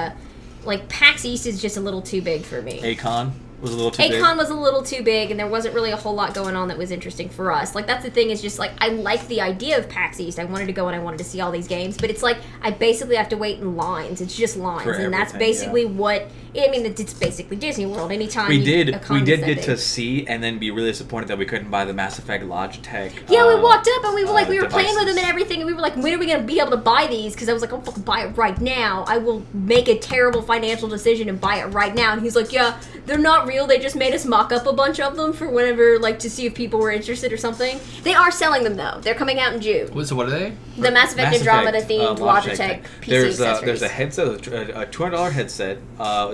Like, PAX East is just a little too big for me. A-Con was a little too big. A-Con was a little too big, and there wasn't really a whole lot going on that was interesting for us. Like, that's the thing, is just, like, I like the idea of PAX East. I wanted to go and I wanted to see all these games, but it's like, I basically have to wait in lines. It's just lines, For and that's everything, basically what... I mean, it's basically Disney World. Anytime We did a con is that get big. to see and then be really disappointed that we couldn't buy the Mass Effect Logitech. Yeah, we walked up and we were like, we were playing with devices. them and everything, and we were like, when are we going to be able to buy these? Because I was like, I'll fucking buy it right now. I will make a terrible financial decision and buy it right now. And he's like, yeah, they're not real. They just made us mock up a bunch of them for whenever, like, to see if people were interested or something. They are selling them, though. They're coming out in June. So what are they? The Mass Effect Andromeda themed Logitech PC There's accessories. a headset, a $200 headset.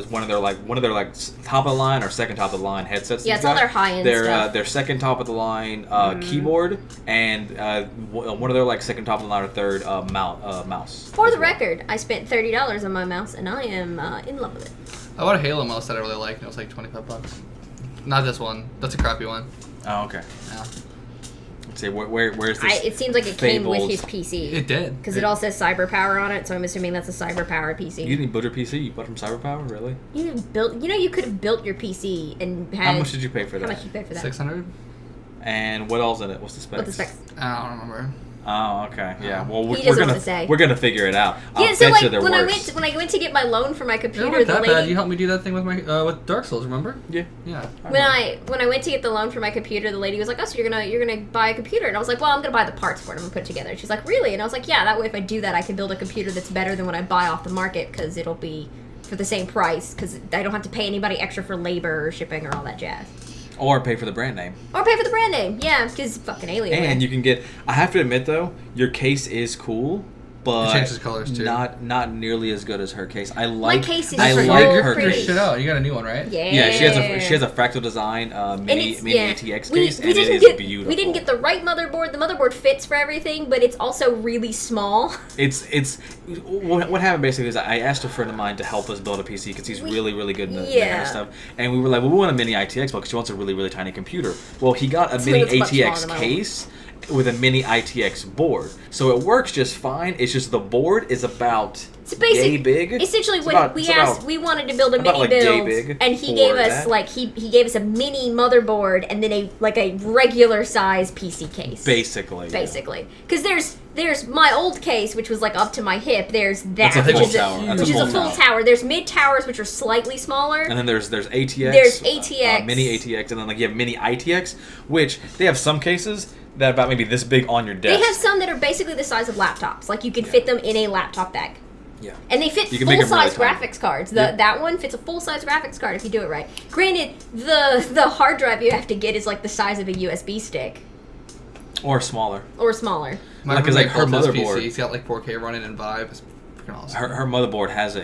Is one of their top of the line or second top of the line headsets. Yeah, it's all their high-end stuff. Their second top of the line keyboard and one of their like second top of the line or third mouse. For as the well. record, I spent $30 on my mouse, and I am in love with it. I bought a Halo mouse that I really like, and it was like $25. Not this one. That's a crappy one. Oh, okay. Yeah. Let's see, where's this? It seems like it came with Fables? his PC. It did. Because it all says CyberPower on it, so I'm assuming that's a CyberPower PC. You didn't build your PC? You bought from CyberPower? Really? You could have built your PC and had... How much did you pay for that? How much did you pay for that? 600. And what else in it? What's the specs? What the specs? I don't remember. Oh, okay. Yeah. Well, He we're doesn't gonna want to say. we're gonna figure it out. I'll Yeah, so bet like you they're when worse. I went to get my loan for my It computer, wasn't the that lady bad. You helped me do that thing with my with Dark Souls. Remember? Yeah. Yeah. when I went to get the loan for my computer, the lady was like, "Oh, so you're gonna buy a computer?" And I was like, "Well, I'm gonna buy the parts for it. I'm gonna put it together." And she's like, "Really?" And I was like, "Yeah. That way, if I do that, I can build a computer that's better than what I buy off the market because it'll be for the same price because I don't have to pay anybody extra for labor or shipping or all that jazz." Or pay for the brand name. Or pay for the brand name, yeah, because fucking Alienware. And you can get. I have to admit though, your case is cool, but It changes colors, too. Not nearly as good as her case. I like. case is I so like Your her pretty. case. shit out. You got a new one, right? Yeah. Yeah, she has a fractal design mini ATX case, and it is beautiful. We didn't get the right motherboard. The motherboard fits for everything, but it's also really small. It's what happened basically is I asked a friend of mine to help us build a PC because he's really good in that kind Yeah. of stuff, and we were like, well, we want a mini ITX because she wants a really tiny computer. Well, he got a mini It's much smaller ATX than my own. case with a mini ITX board, so it works just fine. It's just the board is about It's basic. yay big. Essentially, It's when about- we it's asked, about- we wanted to build a about, mini like, yay build, big and he for gave us that. like he gave us a mini motherboard and then a regular size PC case. basically. Basically, because there's my old case, which was like up to my hip. There's that, That's a which full is tower. That's a which is a full full tower. tower. There's mid towers, which are slightly smaller. And then there's ATX. There's ATX. Mini ATX, and then like you have mini ITX, which they have some cases that are about maybe this big on your desk. They have some that are basically the size of laptops. Like you can fit them in a laptop bag. Yeah. And they fit You can make them full-size really tiny. graphics cards. Yep. That one fits a full-size graphics card if you do it right. Granted, the hard drive you have to get is like the size of a USB stick Or smaller. or smaller. My Like, 'cause, roommate like, her built his motherboard- PC. He's got like 4K running in Vive. It's freaking awesome. Her motherboard has an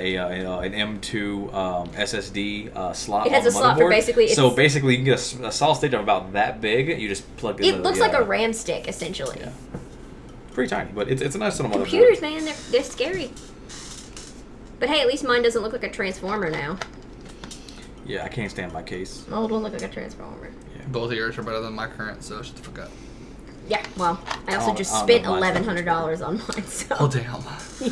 M2 SSD slot. It has on the a slot for motherboard. basically- So it's- basically, you can get a solid state of about that big. You just plug it. It looks like a RAM stick essentially. Yeah. Pretty tiny, but it's a nice little motherboard. Computers, man, they're scary. But hey, at least mine doesn't look like a transformer now. Yeah, I can't stand my case. My old one looked like a transformer. Both of yours are better than my current, so shut the fuck up. Yeah, well, I also I just don't spent know if mine's $1,100 on mine, so Oh damn.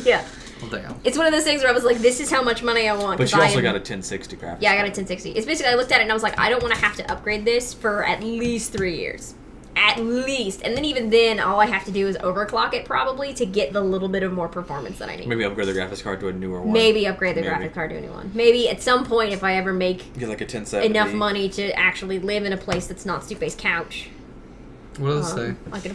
yeah. Oh damn. It's one of those things where I was like, this is how much money I want. But 'cause you I also am- got a 1060 graphics. Yeah, I got a 1060. It's basically, I looked at it and I was like, I don't want to have to upgrade this for at least 3 years. At least. And then even then, all I have to do is overclock it probably to get the little bit of more performance that I need. Maybe upgrade the graphics card to a newer one. Maybe upgrade the Maybe. graphic card to a new one. Maybe at some point, if I ever make Get like a 1070. enough money to actually live in a place that's not Stupe's couch. What does it say? Like a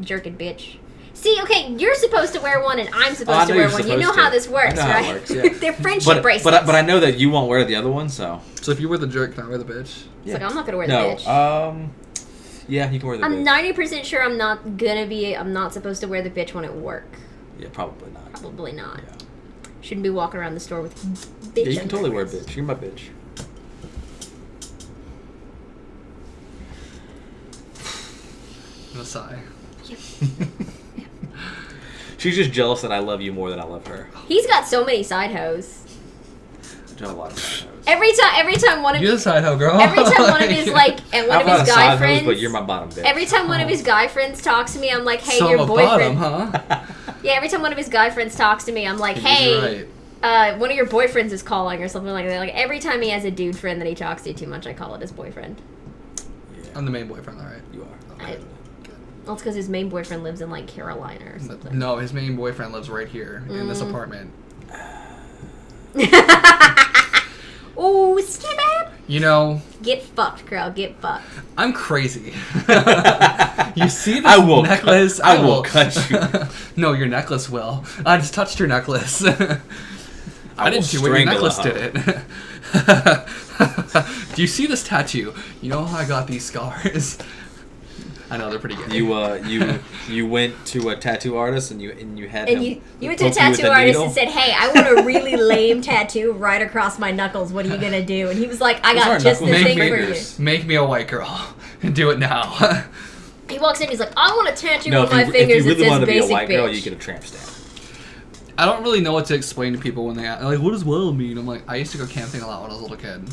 jerkin' bitch. See, okay, you're supposed to wear one and I'm Oh, supposed I to know wear you're one. You supposed know to. how this works, I know right? how it works, yeah. They're friendship bracelets. But I know that you won't wear the other one, so. So if you wear the jerk, can I wear the bitch? It's like, I'm not going to wear No. the bitch. Yeah, you can wear the I'm bitch. 90% sure I'm not supposed to wear the bitch when at work. Yeah, probably not. Probably not. Yeah. Shouldn't be walking around the store with bitch. Yeah, you can totally wear underwear. bitch. You're my bitch. No sigh. She's just jealous that I love you more than I love her. He's got so many side hoes. I have a lot of side hoes. Every time one of You're the side hoe girl. every time one of his like and one I'm of not his a guy side friends. hoes, but you're my bottom bitch. Every time one of his guy friends talks to me, I'm like, hey, So your I'm a boyfriend. bottom, huh? Yeah, every time one of his guy friends talks to me, I'm like, You're hey, right. one of your boyfriends is calling or something like that. Like every time he has a dude friend that he talks to too much, I call it his boyfriend. Yeah, I'm the main boyfriend, all right? you are. I- Well, it's because his main boyfriend lives in like Carolina or something. No, his main boyfriend lives right here in this apartment. Oh, snap! You know, Get fucked, girl. Get fucked. I'm crazy. You see this I will necklace? I will cut you. No, your necklace will. I just touched your necklace. I didn't do it. Your strangle necklace a did it. Do you see this tattoo? You know how I got these scars? I know they're pretty good. You went to a tattoo artist and you had And him you went to a poke you with tattoo a artist needle? and said, hey, I want a really lame tattoo right across my knuckles. What are you going to do? And he was like, I Those got aren't just the knuckles, thing they're for you. fingers. Make me a white girl and do it now. He walks in, he's like, I want a tattoo No, on my if fingers you that really says wanted to be a basic white girl, bitch. you get a tramp stamp. I don't really know what to explain to people when they ask, like, what does well mean? I'm like, I used to go camping a lot when I was a little kid.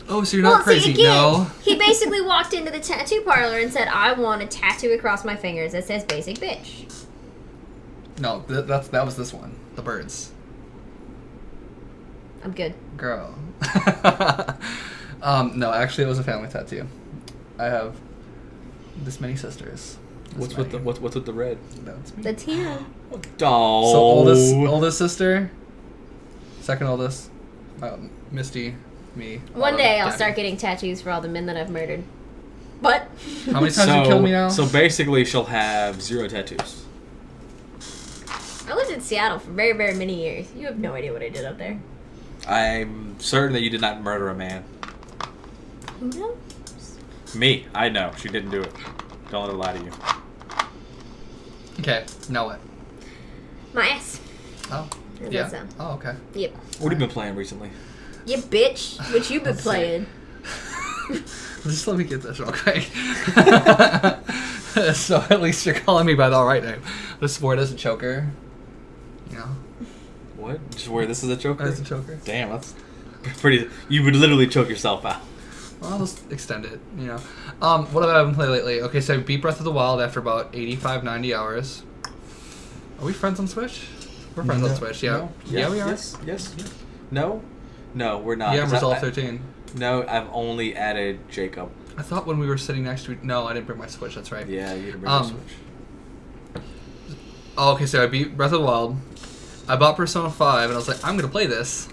Oh, so you're not crazy? See, again, No. he basically walked into the tattoo parlor and said, I want a tattoo across my fingers that says basic bitch. No, that was this one. The birds. I'm good. Girl. No, actually, it was a family tattoo. I have this many sisters. What's with the red? That's me. That's him. Oh. So oldest sister, second oldest, Misty, me. One day I'll Daddy. start getting tattoos for all the men that I've murdered. But How many times have you killed me now? So basically, she'll have 0 tattoos. I lived in Seattle for very, very many years. You have no idea what I did up there. I'm certain that you did not murder a man. Who knows? Me, I know. She didn't do it. Don't let her lie to you. Okay, now what? My ass. Oh, How's yeah. that sound? Oh, okay. Yep. What have you been playing recently? You bitch. What you been Let's see. playing? Just let me get this real quick. So at least you're calling me by the right name. The sport as a choker. You know, What? Just where this is a choker? as a choker. Damn, that's pretty. You would literally choke yourself out. Well, I'll just extend it, you know. What have I been playing lately? Okay, so I beat Breath of the Wild after about 85, 90 hours. Are we friends on Switch? We're friends on Switch, yeah. No. Yeah, we are. Yes. No, we're not. Yeah, I'm 'cause Resolve 13. No, I've only added Jacob. I thought when we were sitting next to no, I didn't bring my Switch, that's right. Yeah, you didn't bring the Switch. Oh, okay, so I beat Breath of the Wild. I bought Persona 5, and I was like, I'm going to play this.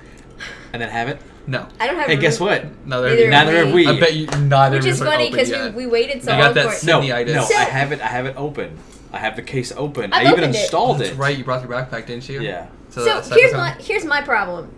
And then have it. No. I don't have Hey, room. guess what? Neither Neither have we. I bet you neither Which of is us are funny open because yet. we waited so They long got for that it. No, Sydney-itis. I have it open. I have the case open. I've I even opened it. installed That's it. right, you brought your backpack, didn't you? Yeah. So that's here's my problem.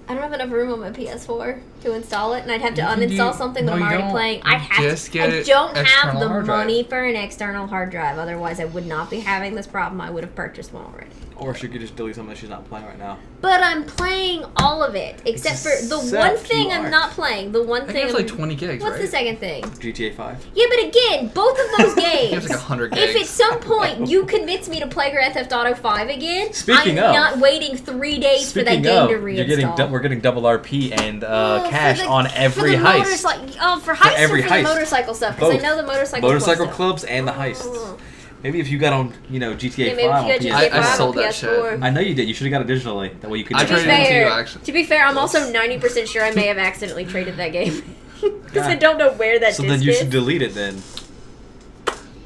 I don't have enough room on my PS4 to install it, and I'd have to You can uninstall do- something no, that I'm you already don't. playing. I'd have Just get I an don't have external the hard drive. money for an external hard drive. Otherwise, I would not be having this problem. I would have purchased one already. Or she could just delete something that she's not playing right now. But I'm playing all of it, except for the one Except thing you I'm are. not playing. The one I think thing it's I'm- like 20 gigs, What's right? the second thing? GTA 5. Yeah, but again, both of those games. It's like 100 If gigs. at some point you convince me to play Grand Theft Auto 5 again, Speaking I'm of- not waiting 3 days for that game to reinstall. we're getting double RP and Oh, cash for the- on every for the heist. for heists every or for heist. the motorcycle stuff? Because I Both. know the motorcycle Motorcycle stuff. clubs and the heists. Maybe if you got on, GTA Yeah, maybe 5 on if you got PS4. GTA 5 I on sold that PS4. shit. I know you did. You should have got it digitally. That way you could. I To be traded it into you, fair, actually. to be fair, I'm also 90% sure I may have accidentally traded that game. Because I don't know where that So disc then you is. should delete it then.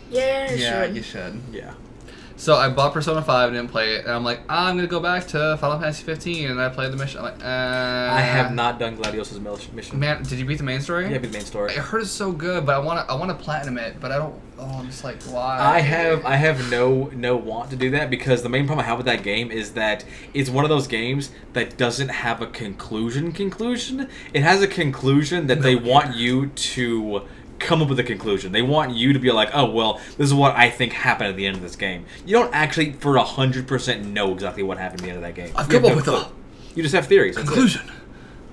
Yeah, I Yeah, should. you should. Yeah. So I bought Persona 5 and didn't play it, and I'm like, I'm gonna go back to Final Fantasy 15, and I played the mission. I'm like, I have not done Gladios' mission. Man, did you beat the main story? Yeah, the main story. I heard it's so good, but I wanna platinum it, but I don't. Oh, I'm just like, why? I have no want to do that because the main problem I have with that game is that it's one of those games that doesn't have a conclusion. It has a conclusion that they want you to come up with a conclusion. They want you to be like, oh, well, this is what I think happened at the end of this game. You don't actually, for 100%, know exactly what happened at the end of that game. I've come up with a You just have theories. conclusion,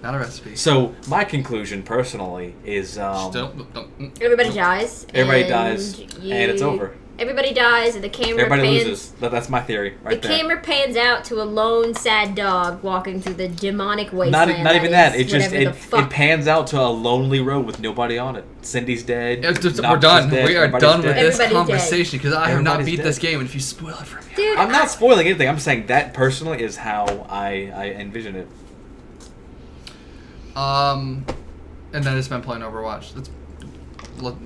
not a recipe. So, my conclusion, personally, is... everybody dies. Everybody dies, and it's over. Everybody dies, and the camera Everybody pans... loses. That's my theory, right there. The camera pans out to a lone, sad dog walking through the demonic wasteland. Not even that. It just it pans out to a lonely road with nobody on it. Cindy's dead. We're done. We are done with this Everybody's conversation because I have not beat dead. this game, and if you spoil it for me... Dude, I'm not spoiling anything. I'm just saying that, personally, is how I envision it. And then it's been playing Overwatch.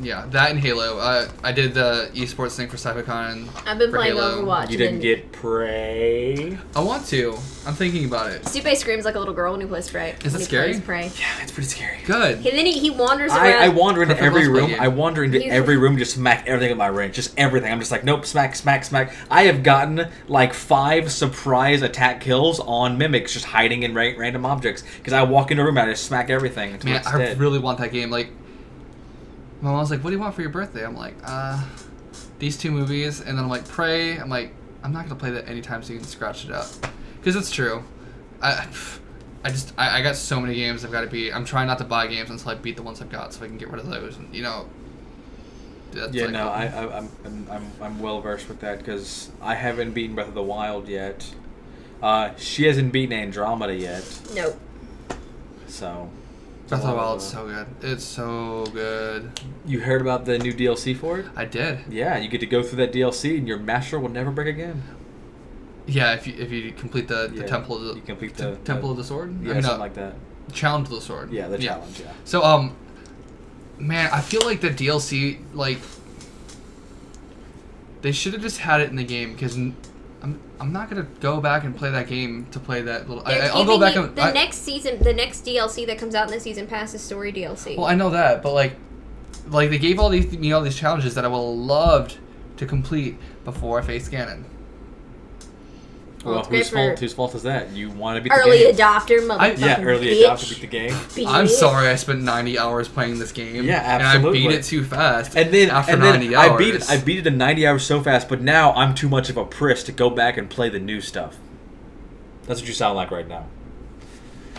Yeah, that and Halo. I did the esports thing for CypherCon. I've been playing Halo. Overwatch. You didn't get Prey? I want to. I'm thinking about it. Supe screams like a little girl when he plays Prey. Is it scary? Prey. Yeah, it's pretty scary. Good. And then he wanders around. I wander into Perfect every let's play room. game. I wander into every room, just smack everything at my range. Just everything. I'm just like, nope, smack, smack, smack. I have gotten like 5 surprise attack kills on mimics just hiding in random objects. Because I walk into a room and I just smack everything until Man, it's I dead. really want that game. Like, my mom's like, what do you want for your birthday? I'm like, these 2 movies. And then I'm like, Prey. I'm like, I'm not going to play that anytime soon. Scratch it up. Because it's true. I got so many games I've got to beat. I'm trying not to buy games until I beat the ones I've got so I can get rid of those. And, that's Yeah, like, no, I'm well versed with that because I haven't beaten Breath of the Wild yet. She hasn't beaten Andromeda yet. Nope. So... Breath of the Wild is so good. It's so good. You heard about the new DLC for it? I did. Yeah, you get to go through that DLC and your master will never break again. Yeah, if you complete the Temple of the... You complete the Temple of the Sword? Yeah, something like that. Challenge of the Sword. Yeah, the challenge, yeah. So, man, I feel like the DLC, like... They should have just had it in the game, because... I'm not gonna go back and play that game to play that little. I'll go back and the next DLC that comes out in the season pass is story DLC. Well, I know that, but like they gave all these challenges that I would have loved to complete before I faced Ganon. Well, whose fault is that? You want to beat early the game. adopter, motherfucker. Yeah, early bitch. adopter beat the game. I'm sorry, I spent 90 hours playing this game. Yeah, absolutely. And I beat it too fast. And then after 90 hours, I beat it in 90 hours so fast, but now I'm too much of a priss to go back and play the new stuff. That's what you sound like right now.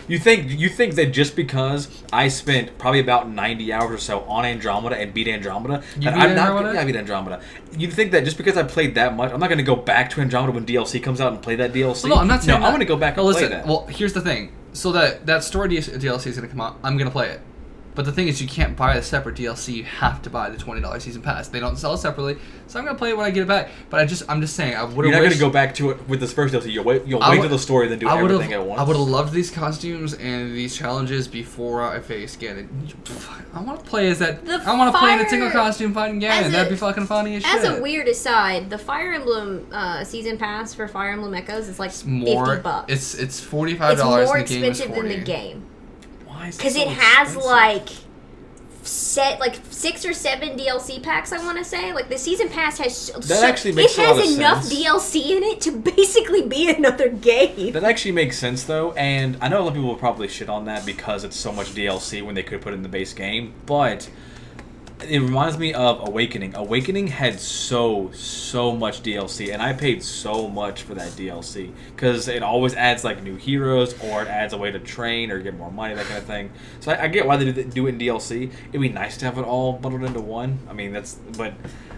You think that just because I spent probably about 90 hours or so on Andromeda and beat Andromeda, Yeah, I beat Andromeda. You think that just because I played that much, I'm not going to go back to Andromeda when DLC comes out and play that DLC? No, I'm not saying I'm going to go back and play that. Well, here's the thing. So that story DLC is going to come out. I'm going to play it. But the thing is, you can't buy a separate DLC. You have to buy the $20 season pass. They don't sell it separately, so I'm gonna play it when I get it back. But I'm just saying, I would have. You're not gonna go back to it with this first DLC. You'll wait to the story, then do everything at once. I would have loved these costumes and these challenges before I faced Ganon. I want to play as that. I want to play in a single costume fighting Ganon. That'd be fucking funny as shit. As a weird aside, the Fire Emblem season pass for Fire Emblem Echoes is like $50. It's $45. It's more expensive than the game. Because it has like 6 or 7 DLC packs, I want to say. Like the season pass has actually makes a lot of enough sense. DLC in it to basically be another game. That actually makes sense though, and I know a lot of people will probably shit on that because it's so much DLC when they could put it in the base game, but it reminds me of Awakening. Awakening had so much DLC, and I paid so much for that DLC because it always adds like new heroes, or it adds a way to train or get more money, that kind of thing. So I get why they do it in DLC. It'd be nice to have it all bundled into one. I mean, but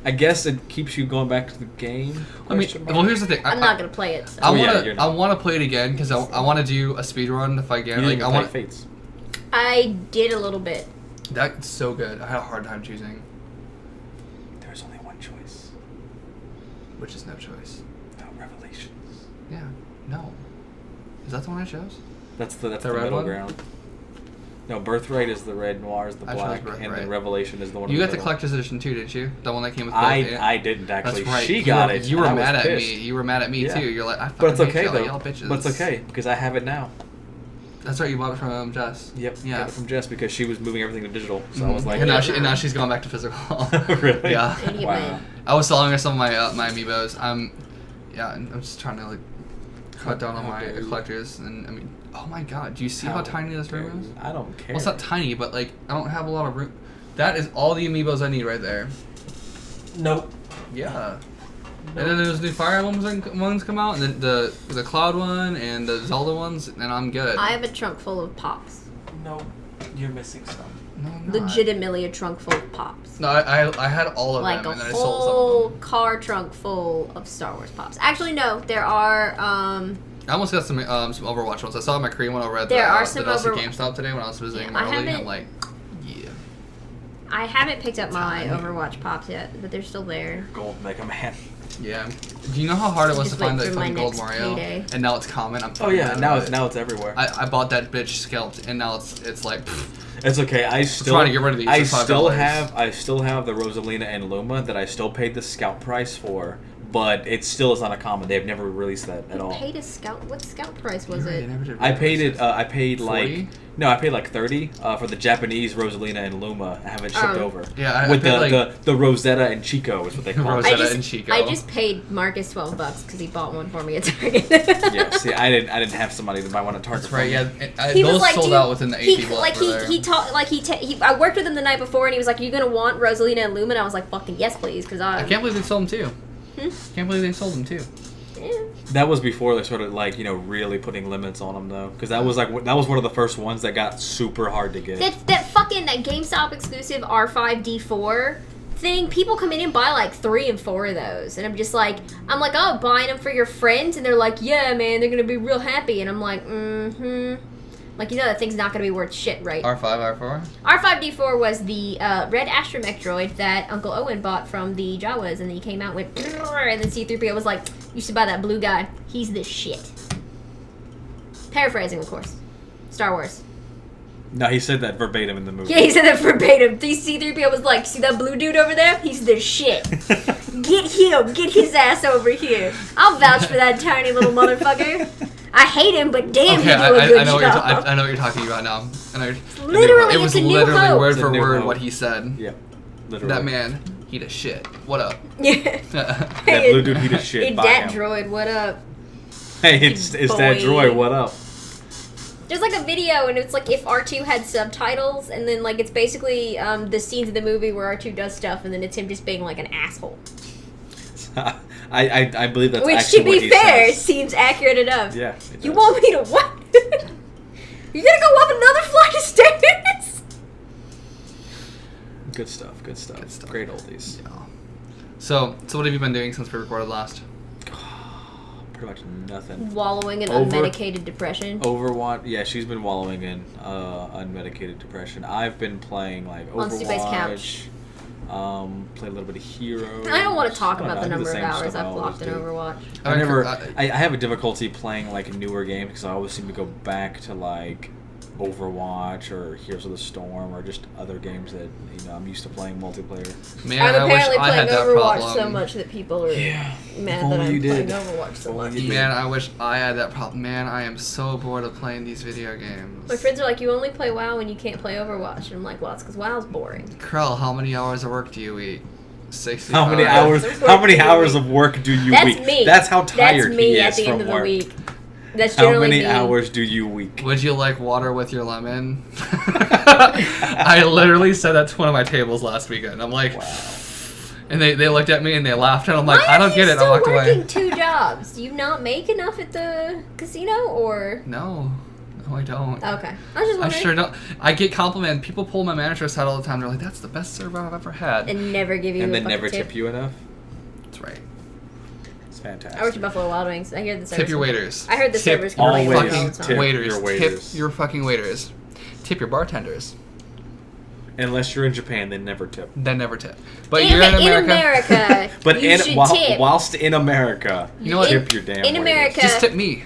I guess it keeps you going back to the game. Well, here's the thing. I'm not gonna play it. So. I want to play it again because I want to do a speed run if I get. You Like I want. Fates. I did a little bit. That's so good. I had a hard time choosing. There's only one choice. Which is no choice. No, Revelations. Yeah. No. Is that the one I chose? That's the red middle one? ground. No, Birthright is the red, Noir is the I chose black, Birthright. and then Revelation is the one. You in got the middle. collector's edition too, didn't you? The one that came with both. I didn't actually. That's right. She got it. You were and I mad was at pissed. me. You were mad at me Yeah. too. You're like, I But it's fucking okay hate though. y'all bitches. But it's okay because I have it now. That's right. You bought it from Jess. Yep. Yeah. Got it from Jess because she was moving everything to digital. So I was like, and now she's gone back to physical. Really? Yeah. Idiot Wow. man. I was selling her some of my amiibos. I'm just trying to like cut down on How my dare you. collectors, and I mean, oh my god, do you see how tiny this room is? I don't care. Well, it's not tiny, but like I don't have a lot of room. That is all the amiibos I need right there. Nope. Yeah. And then there's new Fire Emblem ones come out, and then the Cloud one, and the Zelda ones, and I'm good. I have a trunk full of Pops. No, you're missing some. No, I'm not. Legitimately a trunk full of Pops. No, I had all of like them, a and then I sold some of whole them. car trunk full of Star Wars Pops. Actually, no, there are. I almost got some Overwatch ones. I saw my Korean one over at the GameStop today when I was visiting Marley. I'm like, yeah. I haven't picked up my Overwatch Pops yet, but they're still there. Gold Mega Man. Yeah. Do you know how hard it was to find the fucking gold next Mario? payday. And now it's common. Oh yeah, now it's everywhere. I bought that bitch scalped, and now it's like. It's okay. I still trying to get rid of these. I still have the Rosalina and Luma that I still paid the scout price for, but it still is not a common. They've never released that at all. You paid a scout. What scout price was it? I paid it. I paid 40? I paid like 30 for the Japanese Rosalina and Luma. I haven't shipped over. Yeah, with the Rosetta and Chico is what they call it. Rosetta and Chico. I just paid Marcus $12 because he bought one for me at Target. Yeah, see, I didn't have somebody to buy one at Target. That's right. Yeah, he those was like, sold out within the 80 like I worked with him the night before, and he was like, "Are you gonna want Rosalina and Luma?" And I was like, "Fucking yes, please," because I can't believe they sold them too. Can't believe they sold them too. Yeah. That was before they started really putting limits on them though, because that was one of the first ones that got super hard to get. That GameStop exclusive R5D4 thing, people come in and buy like 3 and 4 of those, and I'm like, oh, buying them for your friends, and they're like, yeah, man, they're gonna be real happy, and I'm like, like, you know that thing's not gonna be worth shit, right? R5, R4? R5D4 was the red astromech droid that Uncle Owen bought from the Jawas, and then he came out with, and then C-3PO was like, you should buy that blue guy. He's the shit. Paraphrasing, of course. Star Wars. No, he said that verbatim in the movie. Yeah, he said that verbatim. C-3PO was like, see that blue dude over there? He's the shit. Get him. Get his ass over here. I'll vouch for that tiny little motherfucker. I hate him, but damn, he do a good job. I know what you're talking about now. Literally, it was it's a new literally hope. word for word what he said. Yeah, literally. That man, he the shit. What up? Yeah. That blue dude, he the shit. Hey, that droid, what up? Hey, it's that droid, what up? There's like a video, and it's like if R2 had subtitles, and then like it's basically the scenes of the movie where R2 does stuff, and then it's him just being like an asshole. I believe that's which, actually to be fair, seems accurate enough. Yeah. You want me to what? You gonna go up another flight of stairs? Good stuff. Great oldies. Yeah. So what have you been doing since we recorded last? Pretty much nothing. Wallowing in unmedicated depression. Overwatch. Yeah, she's been wallowing in unmedicated depression. I've been playing like Overwatch. On Stu-Base's couch. Play a little bit of Heroes. I don't want to talk about the number of hours I've blocked in Overwatch. I have a difficulty playing like newer games because I always seem to go back to like Overwatch or Heroes of the Storm or just other games that I'm used to playing multiplayer. Man, I'm apparently playing Overwatch problem. so much that people are mad that I'm playing Overwatch so much. Man, I wish I had that problem. Man, I am so bored of playing these video games. My friends are like, you only play WoW when you can't play Overwatch. And I'm like, well, it's because WoW's boring. Krell, how many hours of work do you eat? 60. How many hours of work do you week? That's me. That's how tired That's me he at is the end from of work. the week. That's How generally many me. hours do you week? Would you like water with your lemon? I literally said that to one of my tables last weekend. I'm like, wow. And they looked at me and they laughed, and I'm like, I don't get it. I walked away. Why are you still working 2 jobs? Do you not make enough at the casino, or? No, I don't. Okay, I was just wondering. I sure don't. I get complimented. People pull my manager aside all the time. They're like, "That's the best server I've ever had." And never give you. And a then never tip you enough. That's right. It's fantastic. I worked at Buffalo Wild Wings. I hear the service. Tip your waiters. I heard the tip servers all complain fucking all the time. waiters. Your waiters. Tip your fucking waiters. Tip your bartenders. Unless you're in Japan, then never tip. Then never tip. But you're in America. But you should tip. Whilst in America, you know what? Tip your damn in waiters. America, just tip me.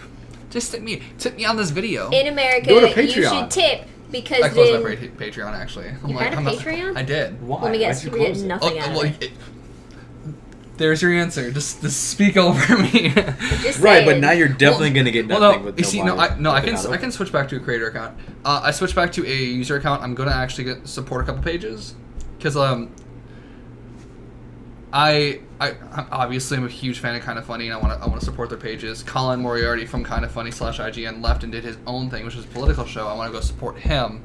Just tip me. Tip me on this video. In America, Go to Patreon. you should tip because I closed then... my Patreon, actually. You had a Patreon? I did. Why? Let me guess, you get nothing out of it. There's your answer. Just speak over me. Right, but now you're definitely going to get nothing with I can switch back to a creator account. I switched back to a user account. I'm going to actually support a couple pages. Because I obviously am a huge fan of Kind of Funny, and I want to support their pages. Colin Moriarty from Kind of Funny /IGN left and did his own thing, which is a political show. I want to go support him.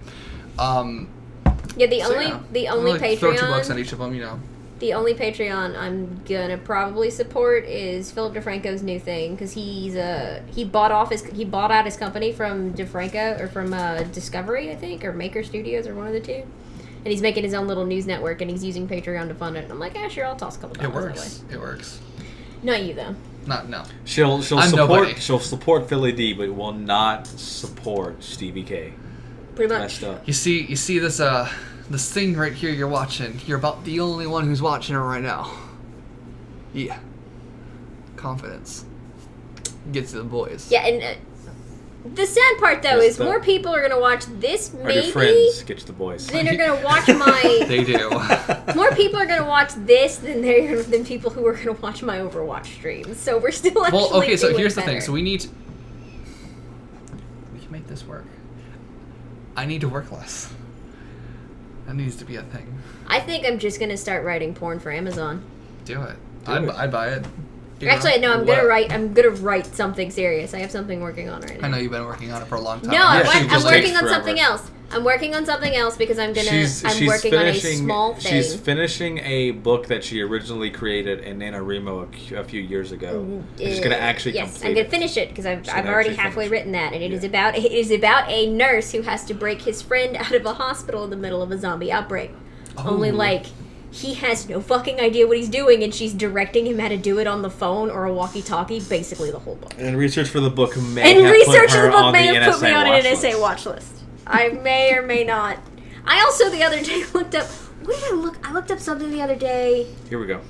Yeah, the only like, throw Patreon. $2 on each of them, you know. The only Patreon I'm gonna probably support is Philip DeFranco's new thing because he bought out his company from DeFranco or from Discovery, I think, or Maker Studios, or one of the two, and he's making his own little news network and he's using Patreon to fund it. And I'm like, sure, I'll toss a couple dollars. It works. Not you though. No. She'll support Philly D, but will not support Stevie K. Pretty much. Messed up. You see this thing right here you're watching. You're about the only one who's watching it right now. Yeah. Confidence. Get to the boys. Yeah, and the sad part though is more people are gonna watch this maybe. Your friends get to the boys. Then are gonna watch my. They do. More people are gonna watch this than people who are gonna watch my Overwatch streams. So we're still actually. Well, okay. So doing here's the better. thing. So we can make this work. I need to work less. That needs to be a thing. I think I'm just gonna start writing porn for Amazon. Do it. I'd buy it. Actually, no. I'm gonna write something serious. I have something working on right now. I know you've been working on it for a long time. No, Yeah, I'm working on forever. something else. I'm working on something else because I'm working on a small thing. She's finishing a book that she originally created in NaNoWriMo a few years ago. She's going to actually complete I'm going to finish it because I've already halfway written that, and it is about a nurse who has to break his friend out of a hospital in the middle of a zombie outbreak. Only he has no fucking idea what he's doing, and she's directing him how to do it on the phone or a walkie-talkie, basically the whole book. And research for the book may have put me on an NSA watch list. I may or may not. I also the other day looked up. What did I look? I looked up something the other day Here we go.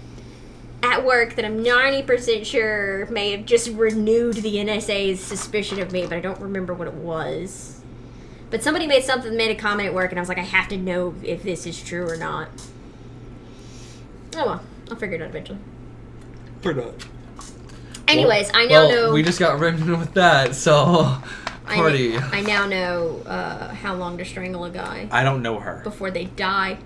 at work that I'm 90% sure may have just renewed the NSA's suspicion of me, but I don't remember what it was. But somebody made a comment at work, and I was like, I have to know if this is true or not. Oh well, I'll figure it out eventually. Pretty much. Anyways, I now know. We just got rimmed with that, so. Party. I now know how long to strangle a guy. I don't know her. Before they die.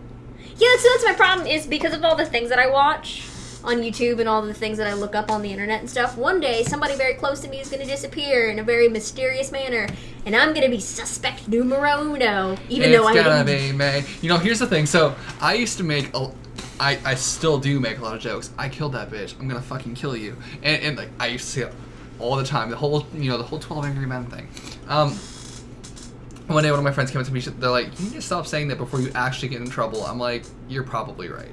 Yeah, so that's my problem, is because of all the things that I watch on YouTube and all the things that I look up on the internet and stuff, one day somebody very close to me is going to disappear in a very mysterious manner, and I'm going to be suspect numero uno, even though I It's gonna be me. You know, here's the thing. So, I used to make I still do make a lot of jokes. I killed that bitch. I'm gonna fucking kill you. And like, I used to say it all the time. The whole 12 Angry Men thing. One day, one of my friends came up to me. They're like, "You need to stop saying that before you actually get in trouble." I'm like, "You're probably right."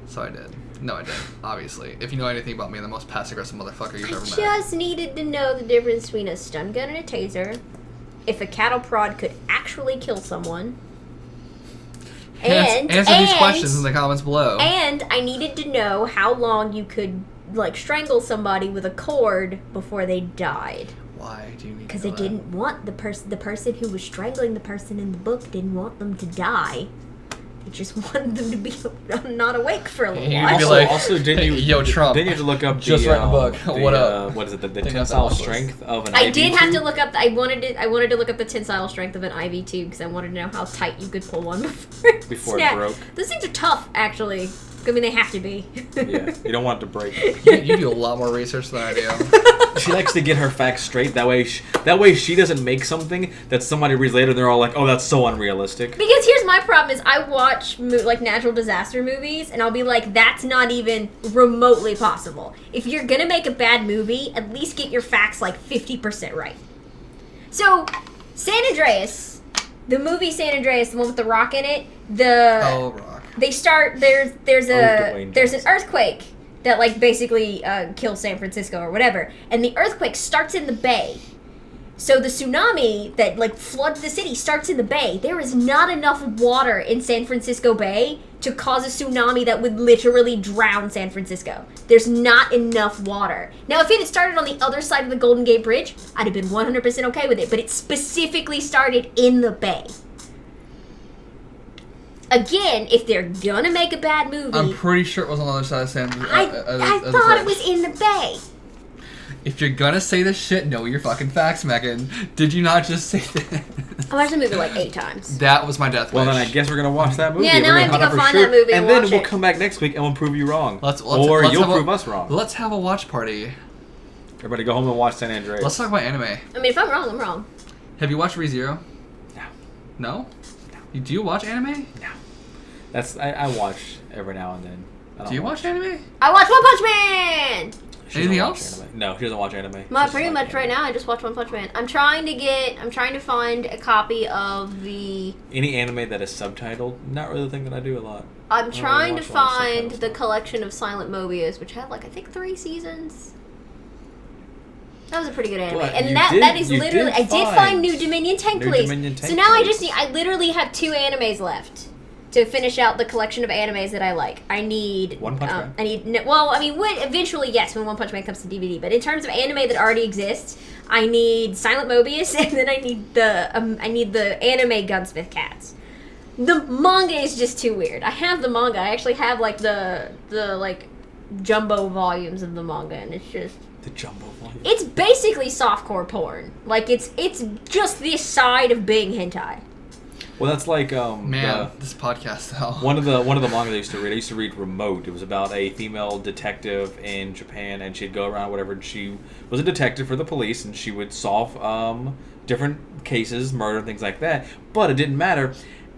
So I did. No, I didn't. Obviously, if you know anything about me, I'm the most passive-aggressive motherfucker you've ever met. I just needed to know the difference between a stun gun and a taser. If a cattle prod could actually kill someone. Answer these questions in the comments below. And I needed to know how long you could strangle somebody with a cord before they died. Why do you need to know Because they didn't want the person who was strangling the person in the book didn't want them to die. They just wanted them to be not awake for a little while. Also, didn't you? Yo, Trump. Didn't you have to look up just writing a book? What up? What is it? The tensile strength of an IV2? I did have to look up. I wanted to look up the tensile strength of an IV2 because I wanted to know how tight you could pull one before it broke. Those things are tough, actually. I mean, they have to be. Yeah, you don't want it to break. You do a lot more research than I do. She likes to get her facts straight. That way she doesn't make something that somebody reads later and they're all like, "Oh, that's so unrealistic." Because here's my problem: is I watch natural disaster movies, and I'll be like, "That's not even remotely possible." If you're gonna make a bad movie, at least get your facts 50% right. So, San Andreas, the movie San Andreas, the one with the rock in it, Rock. They start there's an earthquake that basically kills San Francisco or whatever, and the earthquake starts in the bay. So the tsunami that floods the city starts in the bay. There is not enough water in San Francisco Bay to cause a tsunami that would literally drown San Francisco. There's not enough water. Now, if it had started on the other side of the Golden Gate Bridge, I'd have been 100% okay with it, but it specifically started in the bay. Again, if they're gonna make a bad movie... I'm pretty sure it was on the other side of San I thought it was in the bay. If you're gonna say this shit, know your fucking facts, Megan. Did you not just say that? I watched the movie 8 times. That was my death wish. Well, then I guess we're gonna watch that movie. Yeah, now I have to go find that movie and and then watch we'll it. come back next week and we'll prove you wrong. Let's or you'll prove us wrong. Let's have a watch party. Everybody go home and watch San Andreas. Let's talk about anime. I mean, if I'm wrong, I'm wrong. Have you watched ReZero? No. No? No. Do you watch anime? No. I watch every now and then. Do you watch anime? I watch One Punch Man! Anything else? Anime. No, she doesn't watch anime. Pretty much right now, I just watch One Punch Man. I'm trying to find a copy of the... Any anime that is subtitled, not really the thing that I do a lot. I'm trying to find the collection of Silent Mobius, which had, like, I think 3 seasons. That was a pretty good anime. But and that is literally... I did find New Dominion Tank Police. So now I literally have 2 animes left to finish out the collection of animes that I like. I need... One Punch Man? Eventually, yes, when One Punch Man comes to DVD. But in terms of anime that already exists, I need Silent Mobius, and then I need the anime Gunsmith Cats. The manga is just too weird. I have the manga. I actually have, like, the jumbo volumes of the manga, and it's just... The jumbo volume? It's basically softcore porn. Like, it's just the side of being hentai. Well, that's like this podcast though. One of the mangas I used to read Remote. It was about a female detective in Japan, and she'd go around whatever. And she was a detective for the police, and she would solve different cases, murder, things like that. But it didn't matter.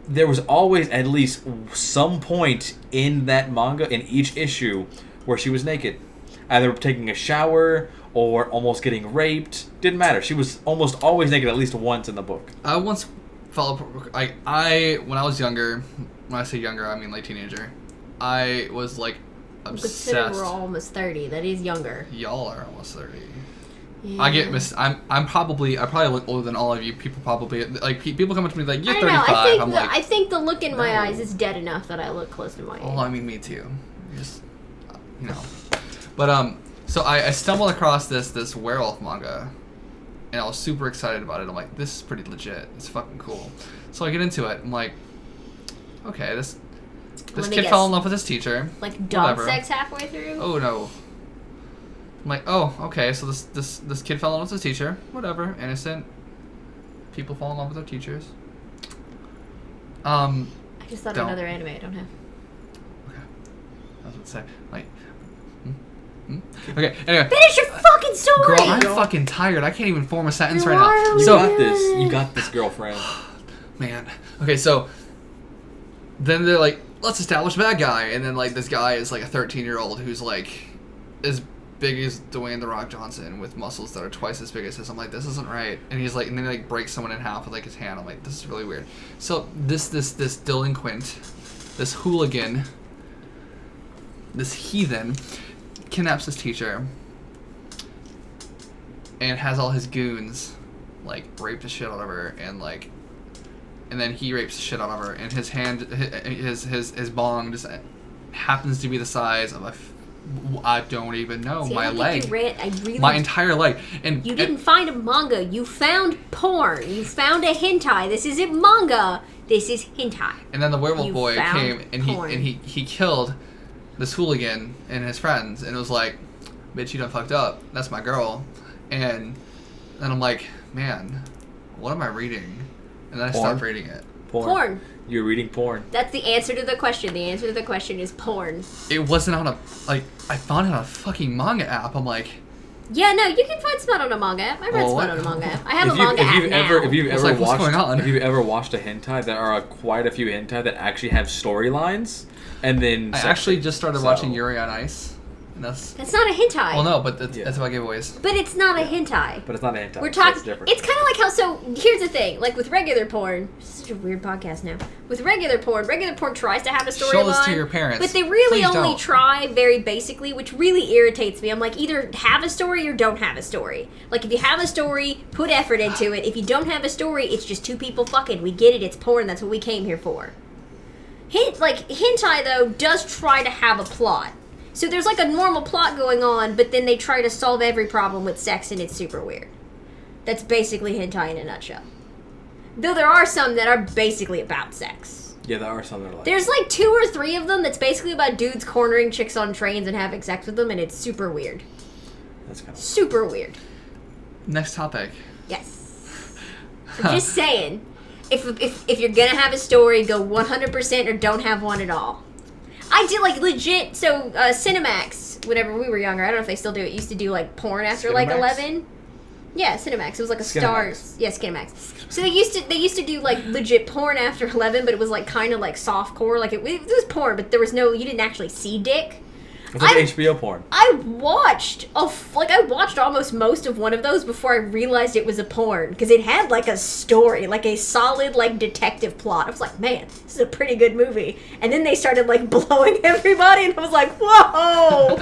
There was always at least some point in that manga, in each issue, where she was naked, either taking a shower or almost getting raped. Didn't matter. She was almost always naked at least once in the book. I once when I was younger, when I say younger, I mean like teenager, I was like obsessed. Consider we're almost 30. That is younger. Y'all are almost 30. Yeah. I probably look older than all of you. People probably people come up to me like, you're 35. I think the look in my eyes is dead enough that I look close to my age. Oh, I mean, me too. Just but so I stumbled across this werewolf manga. And I was super excited about it. I'm like, this is pretty legit. It's fucking cool. So I get into it. I'm like, okay, this kid fell in love with his teacher. Like dog sex halfway through? Oh no. I'm like, oh, okay, so this kid fell in love with his teacher. Whatever, innocent. People fall in love with their teachers. I just thought of another anime I don't have. Okay. I was about to say, like, okay, anyway. Finish your fucking story! Girl, I'm fucking tired. I can't even form a sentence right now. You got this, girlfriend. Man. Okay, so then they're like, let's establish a bad guy. And then, like, this guy is, like, a 13-year-old who's, like, as big as Dwayne The Rock Johnson with muscles that are twice as big as his. I'm like, this isn't right. And he's like, and then he, like, breaks someone in half with, like, his hand. I'm like, this is really weird. So this delinquent, this hooligan, this heathen kidnaps his teacher and has all his goons like rape the shit out of her, and then he rapes the shit out of her, and his hand, his bong just happens to be the size of I don't even know. See, my leg. My entire leg. And you didn't find a manga. You found porn. You found a hentai. This isn't manga. This is hentai. And then the werewolf boy came and he killed this hooligan and his friends, and it was like, bitch, you done fucked up. That's my girl. And then I'm like, man, what am I reading? And then I stopped reading it. Porn. You're reading porn. That's the answer to the question. The answer to the question is porn. It wasn't on I found it on a fucking manga app. I'm like, yeah, no, you can find smut on a manga app. I read smut on a manga app. I have a manga app now. If you've ever watched a hentai, there are quite a few hentai that actually have storylines, and then I actually just started watching Yuri on Ice. That's not a hentai. Well, no, but that's about giveaways. But it's not a hentai. But it's not a hentai. We're talking. So it's kind of like how. So here's the thing. Like with regular porn, this is such a weird podcast now. With regular porn tries to have a storyline. Show this to your parents. But they really only try very basically, which really irritates me. I'm like, either have a story or don't have a story. Like if you have a story, put effort into it. If you don't have a story, it's just two people fucking. We get it. It's porn. That's what we came here for. Hentai though does try to have a plot. So there's like a normal plot going on, but then they try to solve every problem with sex, and it's super weird. That's basically hentai in a nutshell. Though there are some that are basically about sex. Yeah, there are some that are like... There's like 2 or 3 of them that's basically about dudes cornering chicks on trains and having sex with them, and it's super weird. That's kind of... Super weird. Next topic. Yes. I'm just saying, if you're gonna have a story, go 100% or don't have one at all. I did, like, legit, so, Cinemax, whenever we were younger, I don't know if they still do it, used to do, like, porn after, Cinemax? like, 11. Yeah, Cinemax. It was like a Starz. Yeah, Skinemax. So they used to do like legit porn after 11, but it was like kind of like softcore. Like it was porn, but there was no. You didn't actually see dick. It's like HBO porn. I watched almost most of one of those before I realized it was a porn because it had like a story, like a solid like detective plot. I was like, man, this is a pretty good movie. And then they started like blowing everybody, and I was like, whoa,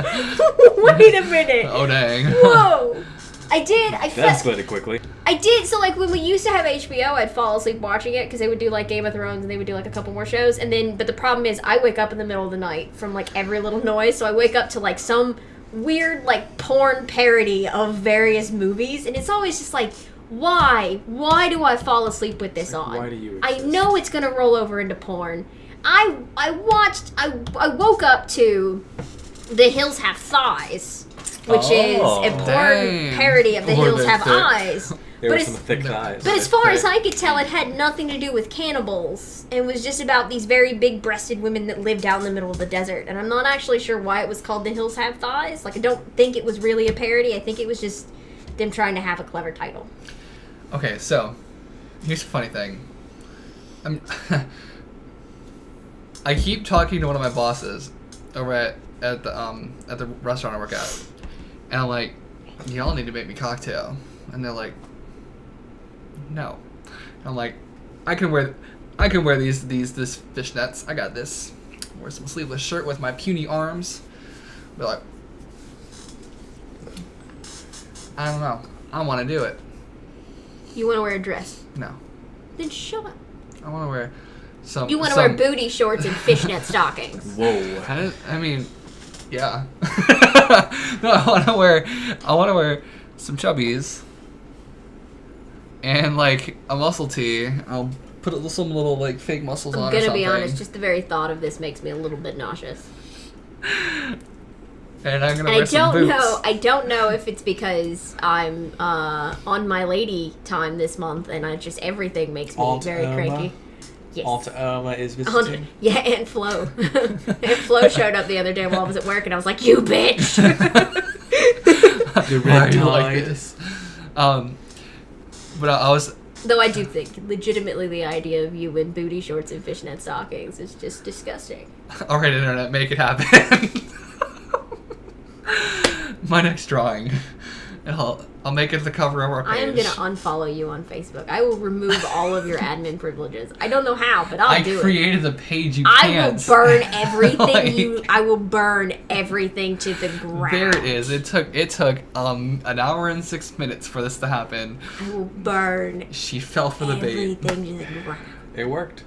wait a minute. Oh dang. Whoa. That escalated quickly. I did. So, like, when we used to have HBO, I'd fall asleep watching it because they would do, like, Game of Thrones and they would do, like, a couple more shows. And then, but the problem is I wake up in the middle of the night from, like, every little noise. So I wake up to, like, some weird, like, porn parody of various movies. And it's always just like, why? Why do I fall asleep with this on? Why do you I exist? know it's going to roll over into porn. I woke up to The Hills Have Thighs, which is a porn parody of The Hills Have Eyes. There were some thick thighs. But as far as I could tell, it had nothing to do with cannibals. It was just about these very big-breasted women that lived out in the middle of the desert. And I'm not actually sure why it was called The Hills Have Thighs. Like, I don't think it was really a parody. I think it was just them trying to have a clever title. Okay, so here's a funny thing. I keep talking to one of my bosses over at the restaurant I work at. And I'm like, y'all need to make me cocktail. And they're like, no. And I'm like, I can wear this fishnets. I got this. Wear some sleeveless shirt with my puny arms. They're like, I don't know. I want to do it. You want to wear a dress? No. Then shut up. I want to wear some. You want to wear booty shorts and fishnet stockings. Whoa. I mean, yeah. No, I want to wear some chubbies and like a muscle tee. I'll put some little like fake muscles on. I'm gonna be honest, just the very thought of this makes me a little bit nauseous. And I'm gonna wear some boots. I don't know if it's because I'm on my lady time this month, and everything makes me very cranky. Yes. Alta Irma is visiting. Yeah, Aunt Flo. Aunt Flo showed up the other day while I was at work, and I was like, "You bitch!" The red like this. But I was. Though I do think, legitimately, the idea of you in booty shorts and fishnet stockings is just disgusting. All right, internet, make it happen. My next drawing. And I'll make it the cover of our page. I am going to unfollow you on Facebook. I will remove all of your admin privileges. I don't know how, but I'll do it. I created the page, you can't. I will burn everything I will burn everything to the ground. There it is. It took an hour and 6 minutes for this to happen. I will burn She fell for the bait. Everything to the ground. It worked.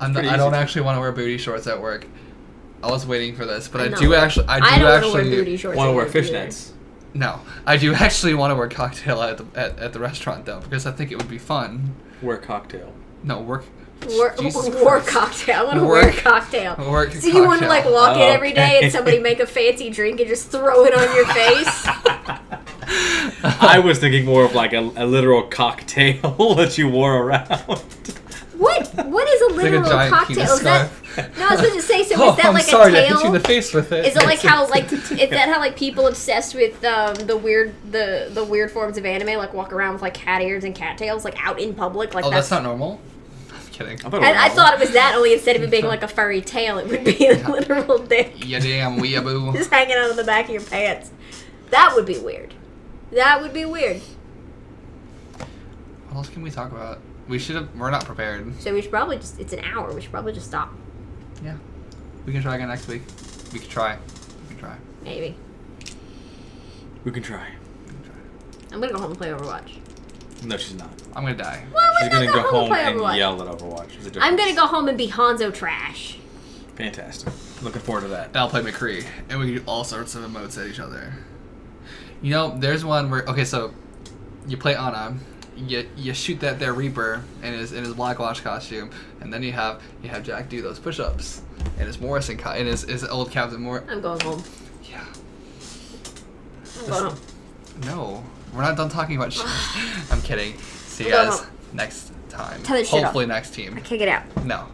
I don't actually want to wear booty shorts at work. I was waiting for this, but I don't want to wear booty shorts. Want to wear fishnets? No, I do actually want to wear cocktail at the restaurant though, because I think it would be fun. Wear cocktail. No, work cocktail. I want to wear a cocktail. So you want to like walk in every day and somebody make a fancy drink and just throw it on your face? I was thinking more of like a literal cocktail that you wore around. What is a literal cocktail? Is that? No, I was going to say. So is that like a sorry, tail? I hit you in the face with it. Is it like how is that how like people obsessed with the weird forms of anime like walk around with like cat ears and cattails like out in public like that's not normal. I'm kidding. I thought it was that, only instead of it being like a furry tail, it would be a literal dick. Yeah, damn weeaboo. Just hanging out of the back of your pants. That would be weird. What else can we talk about? We're not prepared. So we should probably it's an hour. We should probably just stop. Yeah. We can try again next week. We can try. Maybe. We can try. I'm going to go home and play Overwatch. No, she's not. I'm going to die. She's going to go home and yell at Overwatch. I'm going to go home and be Hanzo trash. Fantastic. Looking forward to that. And I'll play McCree. And we can do all sorts of emotes at each other. You know, there's one where... Okay, so... You play Ana. You shoot that there Reaper in his Blackwash costume, and then you have Jack do those push-ups in his Morrison in his old Captain Morrison. I'm going home. Yeah. I'm going home. No, we're not done talking about shit. I'm kidding. See you guys next time. Hopefully next team. I kick it out. No.